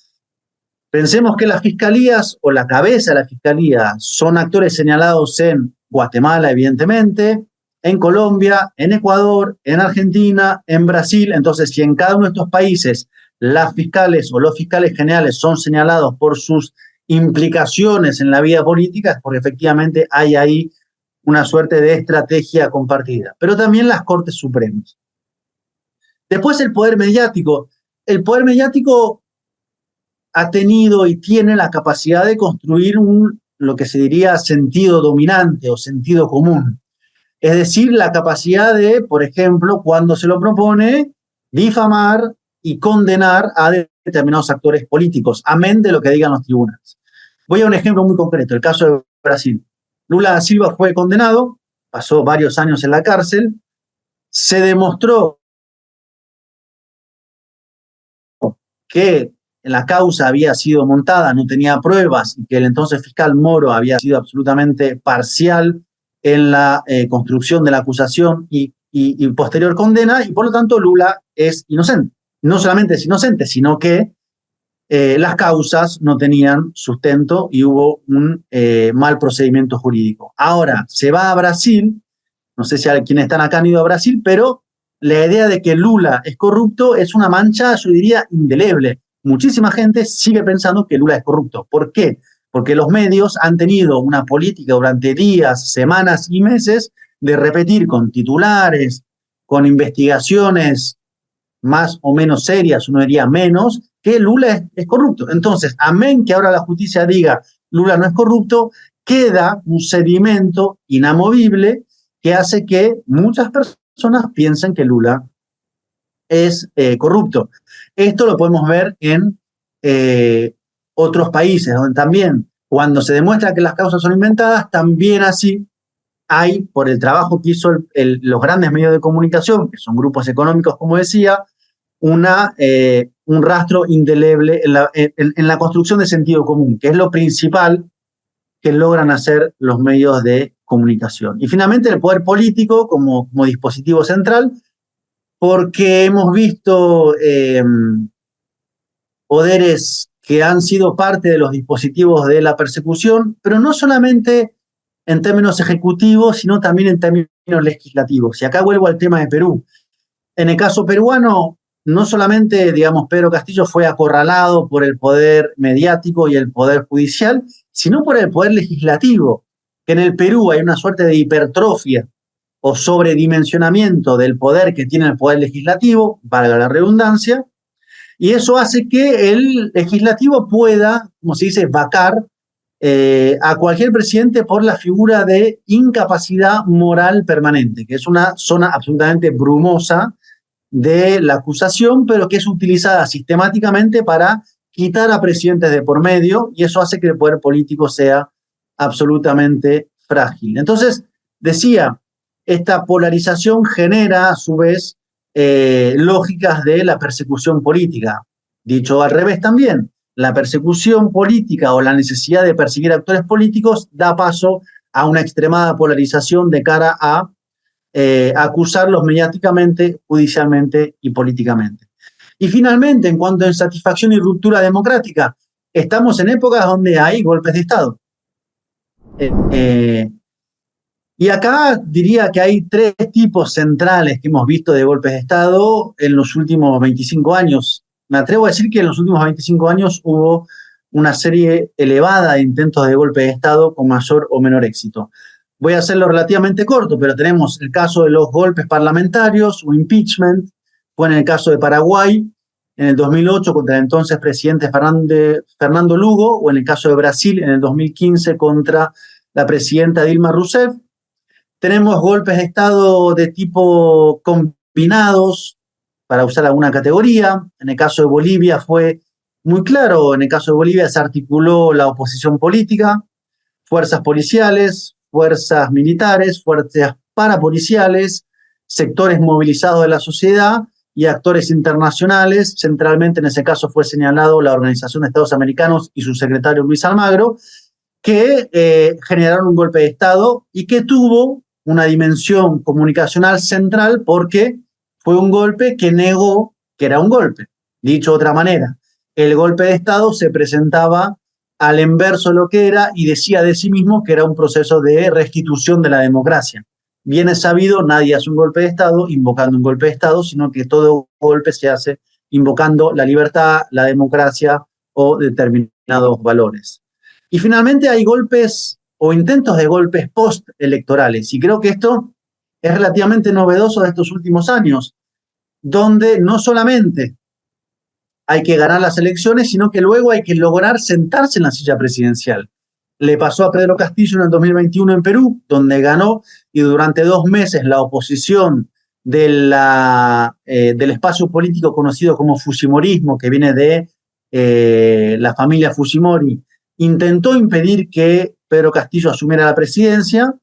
Pensemos que las fiscalías o la cabeza de la fiscalía son actores señalados en Guatemala, evidentemente, en Colombia, en Ecuador, en Argentina, en Brasil. Entonces, si en cada uno de estos países las fiscales o los fiscales generales son señalados por sus implicaciones en la vida política, es porque efectivamente hay ahí una suerte de estrategia compartida. Pero también las Cortes Supremas. Después el poder mediático. El poder mediático ha tenido y tiene la capacidad de construir lo que se diría sentido dominante o sentido común. Es decir, la capacidad de, por ejemplo, cuando se lo propone, difamar y condenar a determinados actores políticos, amén de lo que digan los tribunales. Voy a un ejemplo muy concreto, el caso de Brasil. Lula da Silva fue condenado, pasó varios años en la cárcel, se demostró que la causa había sido montada, no tenía pruebas y que el entonces fiscal Moro había sido absolutamente parcial en la construcción de la acusación y posterior condena, y por lo tanto Lula es inocente. No solamente es inocente, sino que las causas no tenían sustento y hubo un mal procedimiento jurídico. Ahora, se va a Brasil, no sé si quienes están acá han ido a Brasil, pero la idea de que Lula es corrupto es una mancha, yo diría, indeleble. Muchísima gente sigue pensando que Lula es corrupto. ¿Por qué? Porque los medios han tenido una política durante días, semanas y meses de repetir con titulares, con investigaciones más o menos serias, uno diría menos, que Lula es corrupto. Entonces, amén que ahora la justicia diga Lula no es corrupto, queda un sedimento inamovible que hace que muchas personas piensen que Lula es corrupto. Esto lo podemos ver en otros países, donde también cuando se demuestra que las causas son inventadas, también así hay, por el trabajo que hizo los grandes medios de comunicación, que son grupos económicos, como decía, un rastro indeleble en la construcción de sentido común, que es lo principal que logran hacer los medios de comunicación. Y finalmente el poder político como dispositivo central, porque hemos visto poderes que han sido parte de los dispositivos de la persecución, pero no solamente en términos ejecutivos, sino también en términos legislativos. Y acá vuelvo al tema de Perú. En el caso peruano, no solamente, digamos, Pedro Castillo fue acorralado por el poder mediático y el poder judicial, sino por el poder legislativo, que en el Perú hay una suerte de hipertrofia o sobredimensionamiento del poder que tiene el poder legislativo, valga la redundancia, y eso hace que el legislativo pueda, como se dice, vacar a cualquier presidente por la figura de incapacidad moral permanente, que es una zona absolutamente brumosa de la acusación, pero que es utilizada sistemáticamente para quitar a presidentes de por medio, y eso hace que el poder político sea absolutamente frágil. Entonces, decía, esta polarización genera a su vez lógicas de la persecución política. Dicho al revés también, la persecución política o la necesidad de perseguir actores políticos da paso a una extremada polarización de cara a acusarlos mediáticamente, judicialmente y políticamente. Y finalmente, en cuanto a insatisfacción y ruptura democrática, estamos en épocas donde hay golpes de Estado. Y acá diría que hay tres tipos centrales que hemos visto de golpes de Estado en los últimos 25 años. Me atrevo a decir que en los últimos 25 años hubo una serie elevada de intentos de golpe de Estado con mayor o menor éxito. Voy a hacerlo relativamente corto, pero tenemos el caso de los golpes parlamentarios o impeachment, fue en el caso de Paraguay, en el 2008 contra el entonces presidente Fernando Lugo, o en el caso de Brasil en el 2015 contra la presidenta Dilma Rousseff. Tenemos golpes de Estado de tipo combinados, para usar alguna categoría. En el caso de Bolivia fue muy claro, en el caso de Bolivia se articuló la oposición política, fuerzas policiales, fuerzas militares, fuerzas parapoliciales, sectores movilizados de la sociedad y actores internacionales. Centralmente en ese caso fue señalado la Organización de Estados Americanos y su secretario Luis Almagro, que generaron un golpe de Estado y que tuvo una dimensión comunicacional central porque fue un golpe que negó que era un golpe. Dicho de otra manera, el golpe de Estado se presentaba al inverso de lo que era y decía de sí mismo que era un proceso de restitución de la democracia. Bien es sabido, nadie hace un golpe de Estado invocando un golpe de Estado, sino que todo golpe se hace invocando la libertad, la democracia o determinados valores. Y finalmente hay golpes o intentos de golpes postelectorales, y creo que esto es relativamente novedoso de estos últimos años, donde no solamente hay que ganar las elecciones, sino que luego hay que lograr sentarse en la silla presidencial. Le pasó a Pedro Castillo en el 2021 en Perú, donde ganó, y durante 2 meses la oposición del espacio político conocido como fujimorismo, que viene de la familia Fujimori, intentó impedir que Pedro Castillo asumiera la presidencia.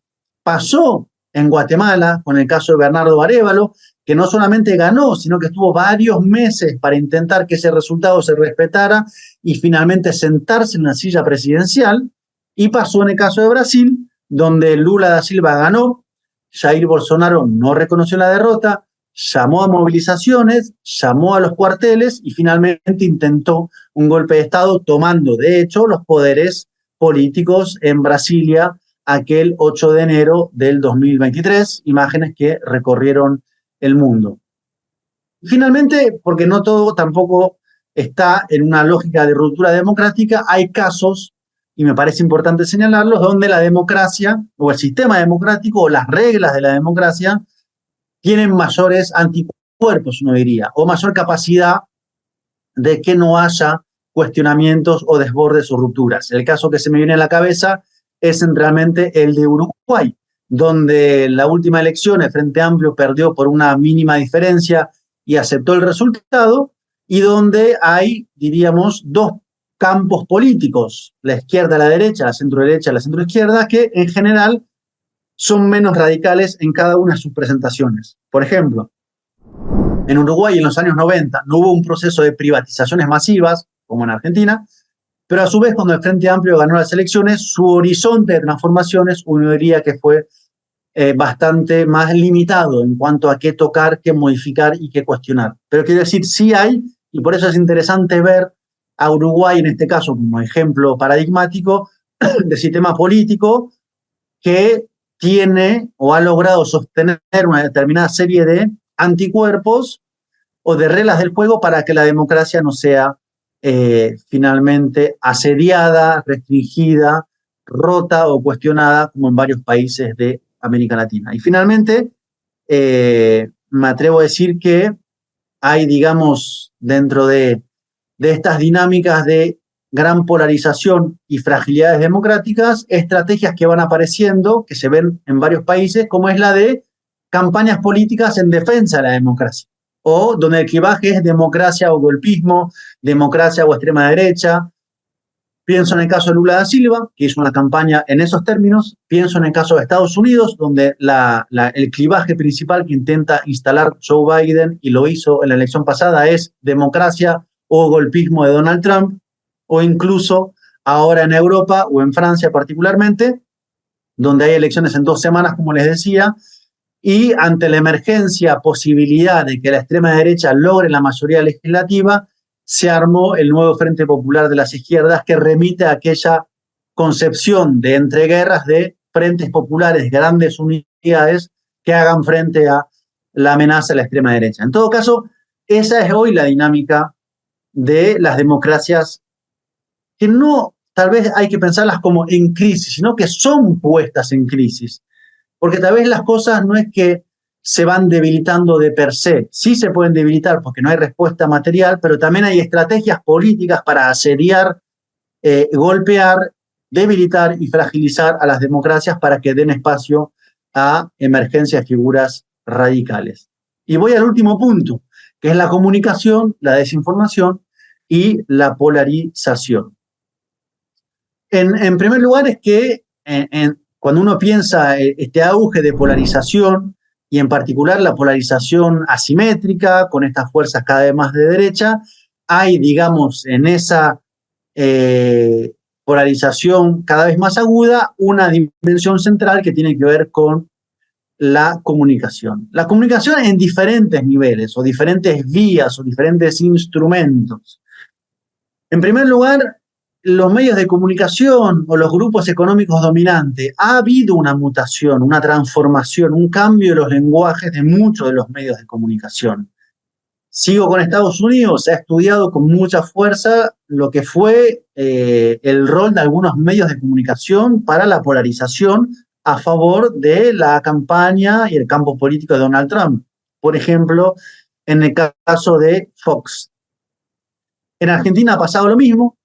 Pasó en Guatemala, con el caso de Bernardo Arévalo, que no solamente ganó, sino que estuvo varios meses para intentar que ese resultado se respetara y finalmente sentarse en la silla presidencial, y pasó en el caso de Brasil, donde Lula da Silva ganó, Jair Bolsonaro no reconoció la derrota, llamó a movilizaciones, llamó a los cuarteles y finalmente intentó un golpe de Estado tomando, de hecho, los poderes políticos en Brasilia aquel 8 de enero del 2023, imágenes que recorrieron el mundo. Finalmente, porque no todo tampoco está en una lógica de ruptura democrática, hay casos, y me parece importante señalarlos, donde la democracia o el sistema democrático o las reglas de la democracia tienen mayores anticuerpos, uno diría, o mayor capacidad de que no haya cuestionamientos o desbordes o rupturas. El caso que se me viene a la cabeza es realmente el de Uruguay, donde la última elección el Frente Amplio perdió por una mínima diferencia y aceptó el resultado, y donde hay, diríamos, dos campos políticos, la izquierda, la derecha, la centro-derecha, la centro-izquierda, que en general son menos radicales en cada una de sus presentaciones. Por ejemplo, en Uruguay en los años 90 no hubo un proceso de privatizaciones masivas, como en Argentina, pero a su vez cuando el Frente Amplio ganó las elecciones, su horizonte de transformaciones, uno diría que fue bastante más limitado en cuanto a qué tocar, qué modificar y qué cuestionar. Pero quiero decir, sí hay, y por eso es interesante ver a Uruguay en este caso como ejemplo paradigmático de sistema político que tiene o ha logrado sostener una determinada serie de anticuerpos o de reglas del juego para que la democracia no sea finalmente asediada, restringida, rota o cuestionada como en varios países de América Latina. Y finalmente, me atrevo a decir que hay, digamos, dentro de estas dinámicas de gran polarización y fragilidades democráticas, estrategias que van apareciendo, que se ven en varios países, como es la de campañas políticas en defensa de la democracia, o donde el clivaje es democracia o golpismo, democracia o extrema derecha. Pienso en el caso de Lula da Silva, que hizo una campaña en esos términos. Pienso en el caso de Estados Unidos, donde el clivaje principal que intenta instalar Joe Biden, y lo hizo en la elección pasada, es democracia o golpismo de Donald Trump, o incluso ahora en Europa o en Francia particularmente, donde hay elecciones en 2 semanas, como les decía, y ante la emergencia posibilidad de que la extrema derecha logre la mayoría legislativa, se armó el nuevo Frente Popular de las Izquierdas, que remite a aquella concepción de entreguerras de frentes populares, grandes unidades que hagan frente a la amenaza de la extrema derecha. En todo caso, esa es hoy la dinámica de las democracias, que no tal vez hay que pensarlas como en crisis, sino que son puestas en crisis. Porque tal vez las cosas no es que se van debilitando de per se, sí se pueden debilitar porque no hay respuesta material, pero también hay estrategias políticas para asediar, golpear, debilitar y fragilizar a las democracias para que den espacio a emergencias de figuras radicales. Y voy al último punto, que es la comunicación, la desinformación y la polarización. En primer lugar es que cuando uno piensa este auge de polarización, y en particular la polarización asimétrica, con estas fuerzas cada vez más de derecha, hay, digamos, en esa polarización cada vez más aguda, una dimensión central que tiene que ver con la comunicación. La comunicación en diferentes niveles, o diferentes vías, o diferentes instrumentos. En primer lugar, los medios de comunicación o los grupos económicos dominantes, ha habido una mutación, una transformación, un cambio de los lenguajes de muchos de los medios de comunicación. Sigo con Estados Unidos, se ha estudiado con mucha fuerza lo que fue el rol de algunos medios de comunicación para la polarización a favor de la campaña y el campo político de Donald Trump. Por ejemplo, en el caso de Fox. En Argentina ha pasado lo mismo.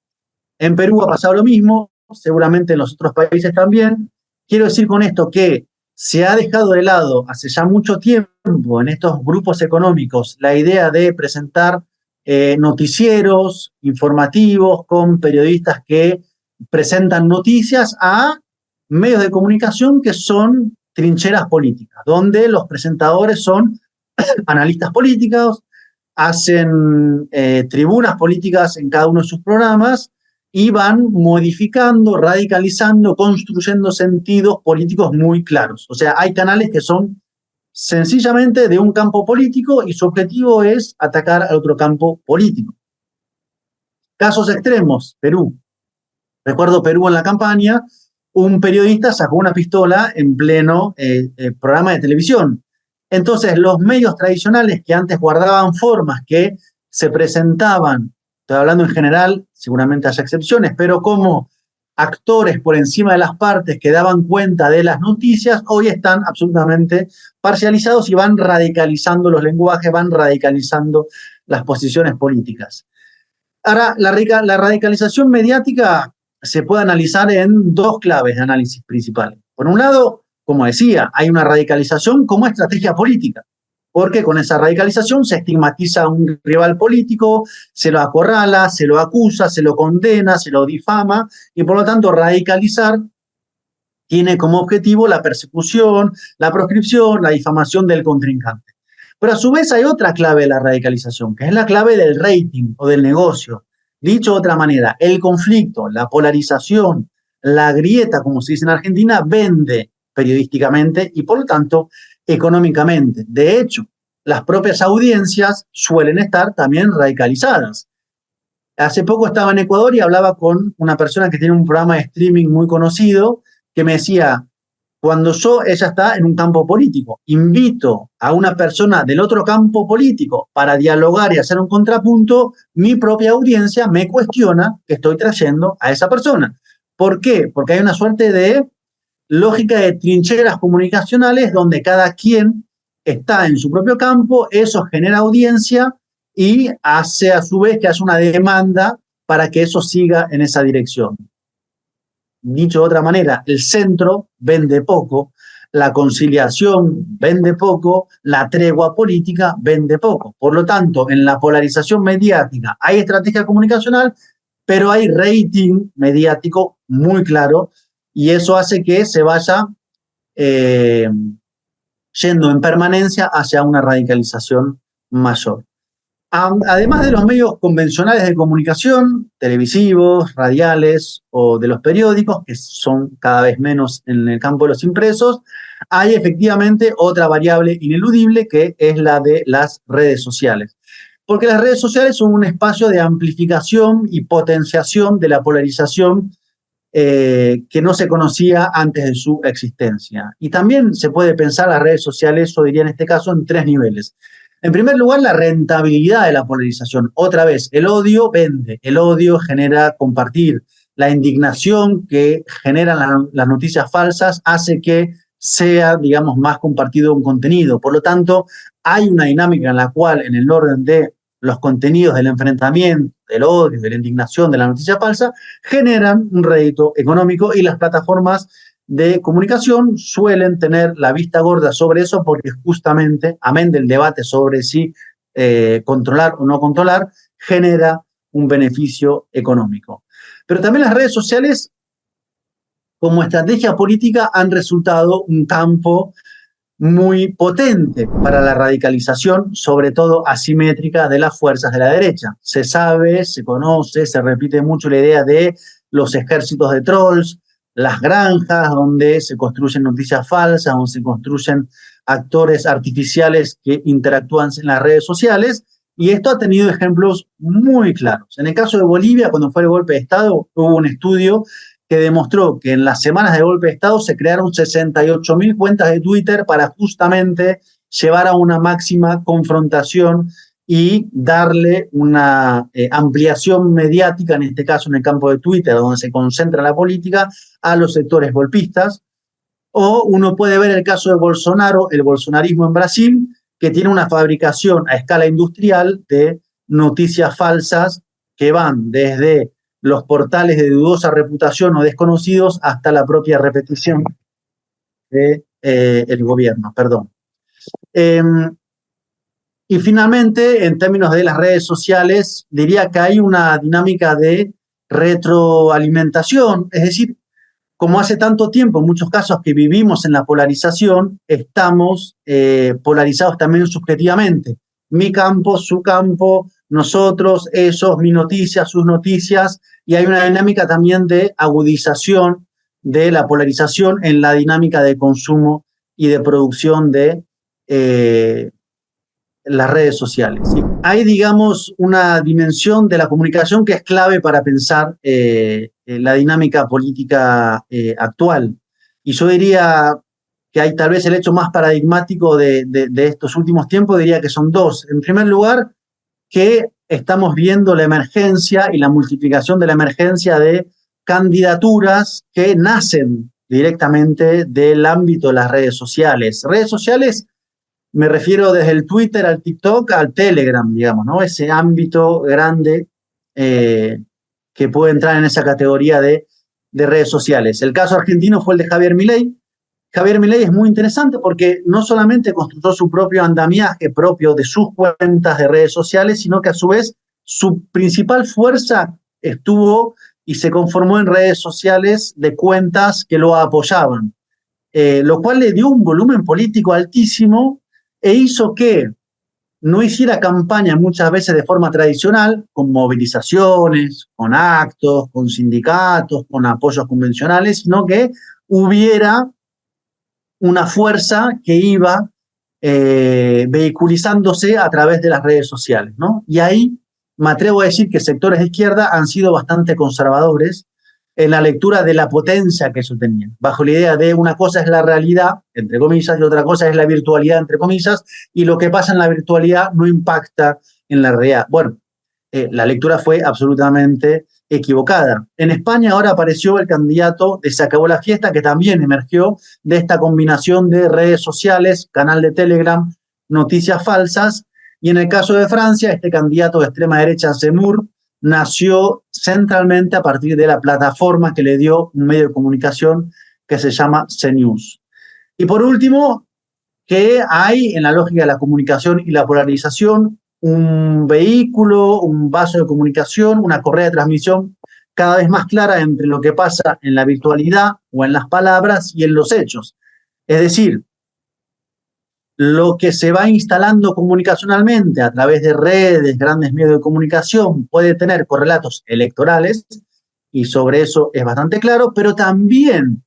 En Perú ha pasado lo mismo, seguramente en los otros países también. Quiero decir con esto que se ha dejado de lado hace ya mucho tiempo en estos grupos económicos la idea de presentar noticieros informativos con periodistas que presentan noticias, a medios de comunicación que son trincheras políticas, donde los presentadores son analistas políticos, hacen tribunas políticas en cada uno de sus programas y van modificando, radicalizando, construyendo sentidos políticos muy claros. O sea, hay canales que son sencillamente de un campo político y su objetivo es atacar al otro campo político. Casos extremos, Perú. Recuerdo Perú en la campaña, un periodista sacó una pistola en pleno programa de televisión. Entonces, los medios tradicionales que antes guardaban formas, que se presentaban, estoy hablando en general, seguramente haya excepciones, pero como actores por encima de las partes que daban cuenta de las noticias, hoy están absolutamente parcializados y van radicalizando los lenguajes, van radicalizando las posiciones políticas. Ahora, la radicalización mediática se puede analizar en dos claves de análisis principales. Por un lado, como decía, hay una radicalización como estrategia política, porque con esa radicalización se estigmatiza a un rival político, se lo acorrala, se lo acusa, se lo condena, se lo difama, y por lo tanto radicalizar tiene como objetivo la persecución, la proscripción, la difamación del contrincante. Pero a su vez hay otra clave de la radicalización, que es la clave del rating o del negocio. Dicho de otra manera, el conflicto, la polarización, la grieta, como se dice en Argentina, vende periodísticamente y por lo tanto económicamente. De hecho, las propias audiencias suelen estar también radicalizadas. Hace poco estaba en Ecuador y hablaba con una persona que tiene un programa de streaming muy conocido que me decía, cuando ella está en un campo político, invito a una persona del otro campo político para dialogar y hacer un contrapunto, mi propia audiencia me cuestiona que estoy trayendo a esa persona. ¿Por qué? Porque hay una suerte de lógica de trincheras comunicacionales donde cada quien está en su propio campo, eso genera audiencia y hace a su vez que haya una demanda para que eso siga en esa dirección. Dicho de otra manera, el centro vende poco, la conciliación vende poco, la tregua política vende poco. Por lo tanto, en la polarización mediática hay estrategia comunicacional, pero hay rating mediático muy claro y eso hace que se vaya yendo en permanencia hacia una radicalización mayor. Además de los medios convencionales de comunicación, televisivos, radiales o de los periódicos, que son cada vez menos en el campo de los impresos, hay efectivamente otra variable ineludible que es la de las redes sociales. Porque las redes sociales son un espacio de amplificación y potenciación de la polarización que no se conocía antes de su existencia. Y también se puede pensar las redes sociales, yo diría en este caso, en tres niveles. En primer lugar, la rentabilidad de la polarización. Otra vez, el odio vende, el odio genera compartir. La indignación que generan las noticias falsas hace que sea, digamos, más compartido un contenido. Por lo tanto, hay una dinámica en la cual, en el orden de los contenidos del enfrentamiento, del odio, de la indignación, de la noticia falsa, generan un rédito económico y las plataformas de comunicación suelen tener la vista gorda sobre eso porque justamente, amén del debate sobre si controlar o no controlar, genera un beneficio económico. Pero también las redes sociales, como estrategia política, han resultado un campo muy potente para la radicalización, sobre todo asimétrica, de las fuerzas de la derecha. Se sabe, se conoce, se repite mucho la idea de los ejércitos de trolls, las granjas donde se construyen noticias falsas, donde se construyen actores artificiales que interactúan en las redes sociales, y esto ha tenido ejemplos muy claros. En el caso de Bolivia, cuando fue el golpe de Estado, hubo un estudio que demostró que en las semanas de golpe de Estado se crearon 68.000 cuentas de Twitter para justamente llevar a una máxima confrontación y darle una ampliación mediática, en este caso en el campo de Twitter, donde se concentra la política, a los sectores golpistas. O uno puede ver el caso de Bolsonaro, el bolsonarismo en Brasil, que tiene una fabricación a escala industrial de noticias falsas que van desde los portales de dudosa reputación o desconocidos hasta la propia repetición del gobierno. Perdón. Y finalmente, en términos de las redes sociales, diría que hay una dinámica de retroalimentación, es decir, como hace tanto tiempo, en muchos casos que vivimos en la polarización, estamos polarizados también subjetivamente. Mi campo, su campo, nosotros, ellos, mi noticia, sus noticias, y hay una dinámica también de agudización de la polarización en la dinámica de consumo y de producción de las redes sociales. Hay, digamos, una dimensión de la comunicación que es clave para pensar la dinámica política actual. Y yo diría que hay tal vez el hecho más paradigmático de estos últimos tiempos, diría que son dos. En primer lugar, que estamos viendo la emergencia y la multiplicación de la emergencia de candidaturas que nacen directamente del ámbito de las redes sociales. Redes sociales, me refiero desde el Twitter al TikTok al Telegram, digamos, ¿no? Ese ámbito grande que puede entrar en esa categoría de redes sociales. El caso argentino fue el de Javier Milei. Javier Milei es muy interesante porque no solamente construyó su propio andamiaje propio de sus cuentas de redes sociales, sino que a su vez su principal fuerza estuvo y se conformó en redes sociales de cuentas que lo apoyaban, lo cual le dio un volumen político altísimo e hizo que no hiciera campaña muchas veces de forma tradicional, con movilizaciones, con actos, con sindicatos, con apoyos convencionales, sino que hubiera una fuerza que iba vehiculizándose a través de las redes sociales, ¿no? Y ahí me atrevo a decir que sectores de izquierda han sido bastante conservadores en la lectura de la potencia que eso tenía, bajo la idea de una cosa es la realidad, entre comillas, y otra cosa es la virtualidad, entre comillas, y lo que pasa en la virtualidad no impacta en la realidad. Bueno, la lectura fue absolutamente equivocada. En España ahora apareció el candidato de Se Acabó la Fiesta, que también emergió de esta combinación de redes sociales, canal de Telegram, noticias falsas, y en el caso de Francia, este candidato de extrema derecha, Zemmour, nació centralmente a partir de la plataforma que le dio un medio de comunicación que se llama CNews. Y por último, que hay en la lógica de la comunicación y la polarización un vehículo, un vaso de comunicación, una correa de transmisión cada vez más clara entre lo que pasa en la virtualidad o en las palabras y en los hechos. Es decir, lo que se va instalando comunicacionalmente a través de redes, grandes medios de comunicación, puede tener correlatos electorales, y sobre eso es bastante claro, pero también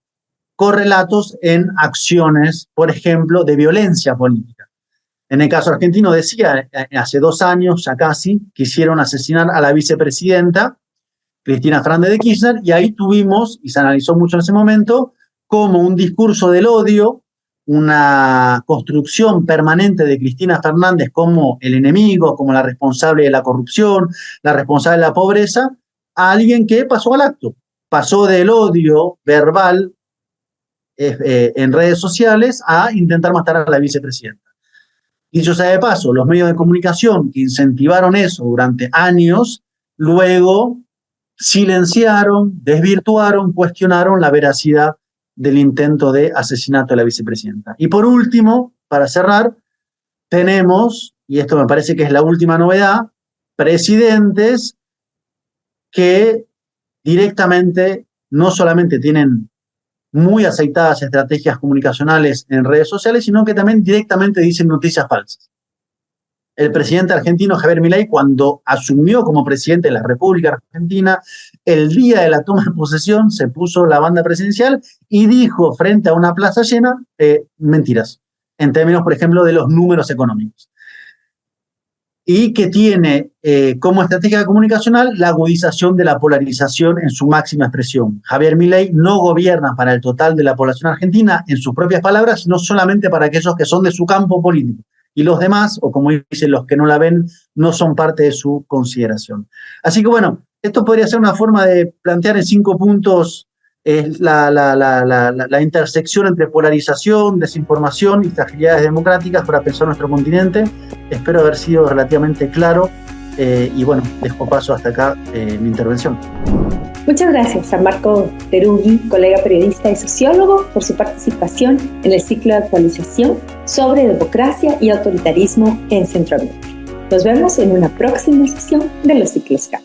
correlatos en acciones, por ejemplo, de violencia política. En el caso argentino, decía, hace 2 años ya casi, quisieron asesinar a la vicepresidenta, Cristina Fernández de Kirchner, y ahí tuvimos, y se analizó mucho en ese momento, como un discurso del odio, una construcción permanente de Cristina Fernández como el enemigo, como la responsable de la corrupción, la responsable de la pobreza, a alguien que pasó al acto, pasó del odio verbal en redes sociales a intentar matar a la vicepresidenta. Dicho sea de paso, los medios de comunicación que incentivaron eso durante años, luego silenciaron, desvirtuaron, cuestionaron la veracidad del intento de asesinato de la vicepresidenta. Y por último, para cerrar, tenemos, y esto me parece que es la última novedad, presidentes que directamente no solamente tienen muy aceitadas estrategias comunicacionales en redes sociales, sino que también directamente dicen noticias falsas. El presidente argentino Javier Milei, cuando asumió como presidente de la República Argentina, el día de la toma de posesión se puso la banda presidencial y dijo frente a una plaza llena mentiras, en términos, por ejemplo, de los números económicos. Y que tiene como estrategia comunicacional la agudización de la polarización en su máxima expresión. Javier Milei no gobierna para el total de la población argentina, en sus propias palabras, sino solamente para aquellos que son de su campo político. Y los demás, o como dicen los que no la ven, no son parte de su consideración. Así que bueno, esto podría ser una forma de plantear en 5 puntos la intersección entre polarización, desinformación y fragilidades democráticas para pensar nuestro continente. Espero haber sido relativamente claro y bueno, dejo paso hasta acá mi intervención. Muchas gracias a Marco Terugui, colega periodista y sociólogo, por su participación en el ciclo de actualización sobre democracia y autoritarismo en Centroamérica. Nos vemos en una próxima sesión de los ciclos CAP.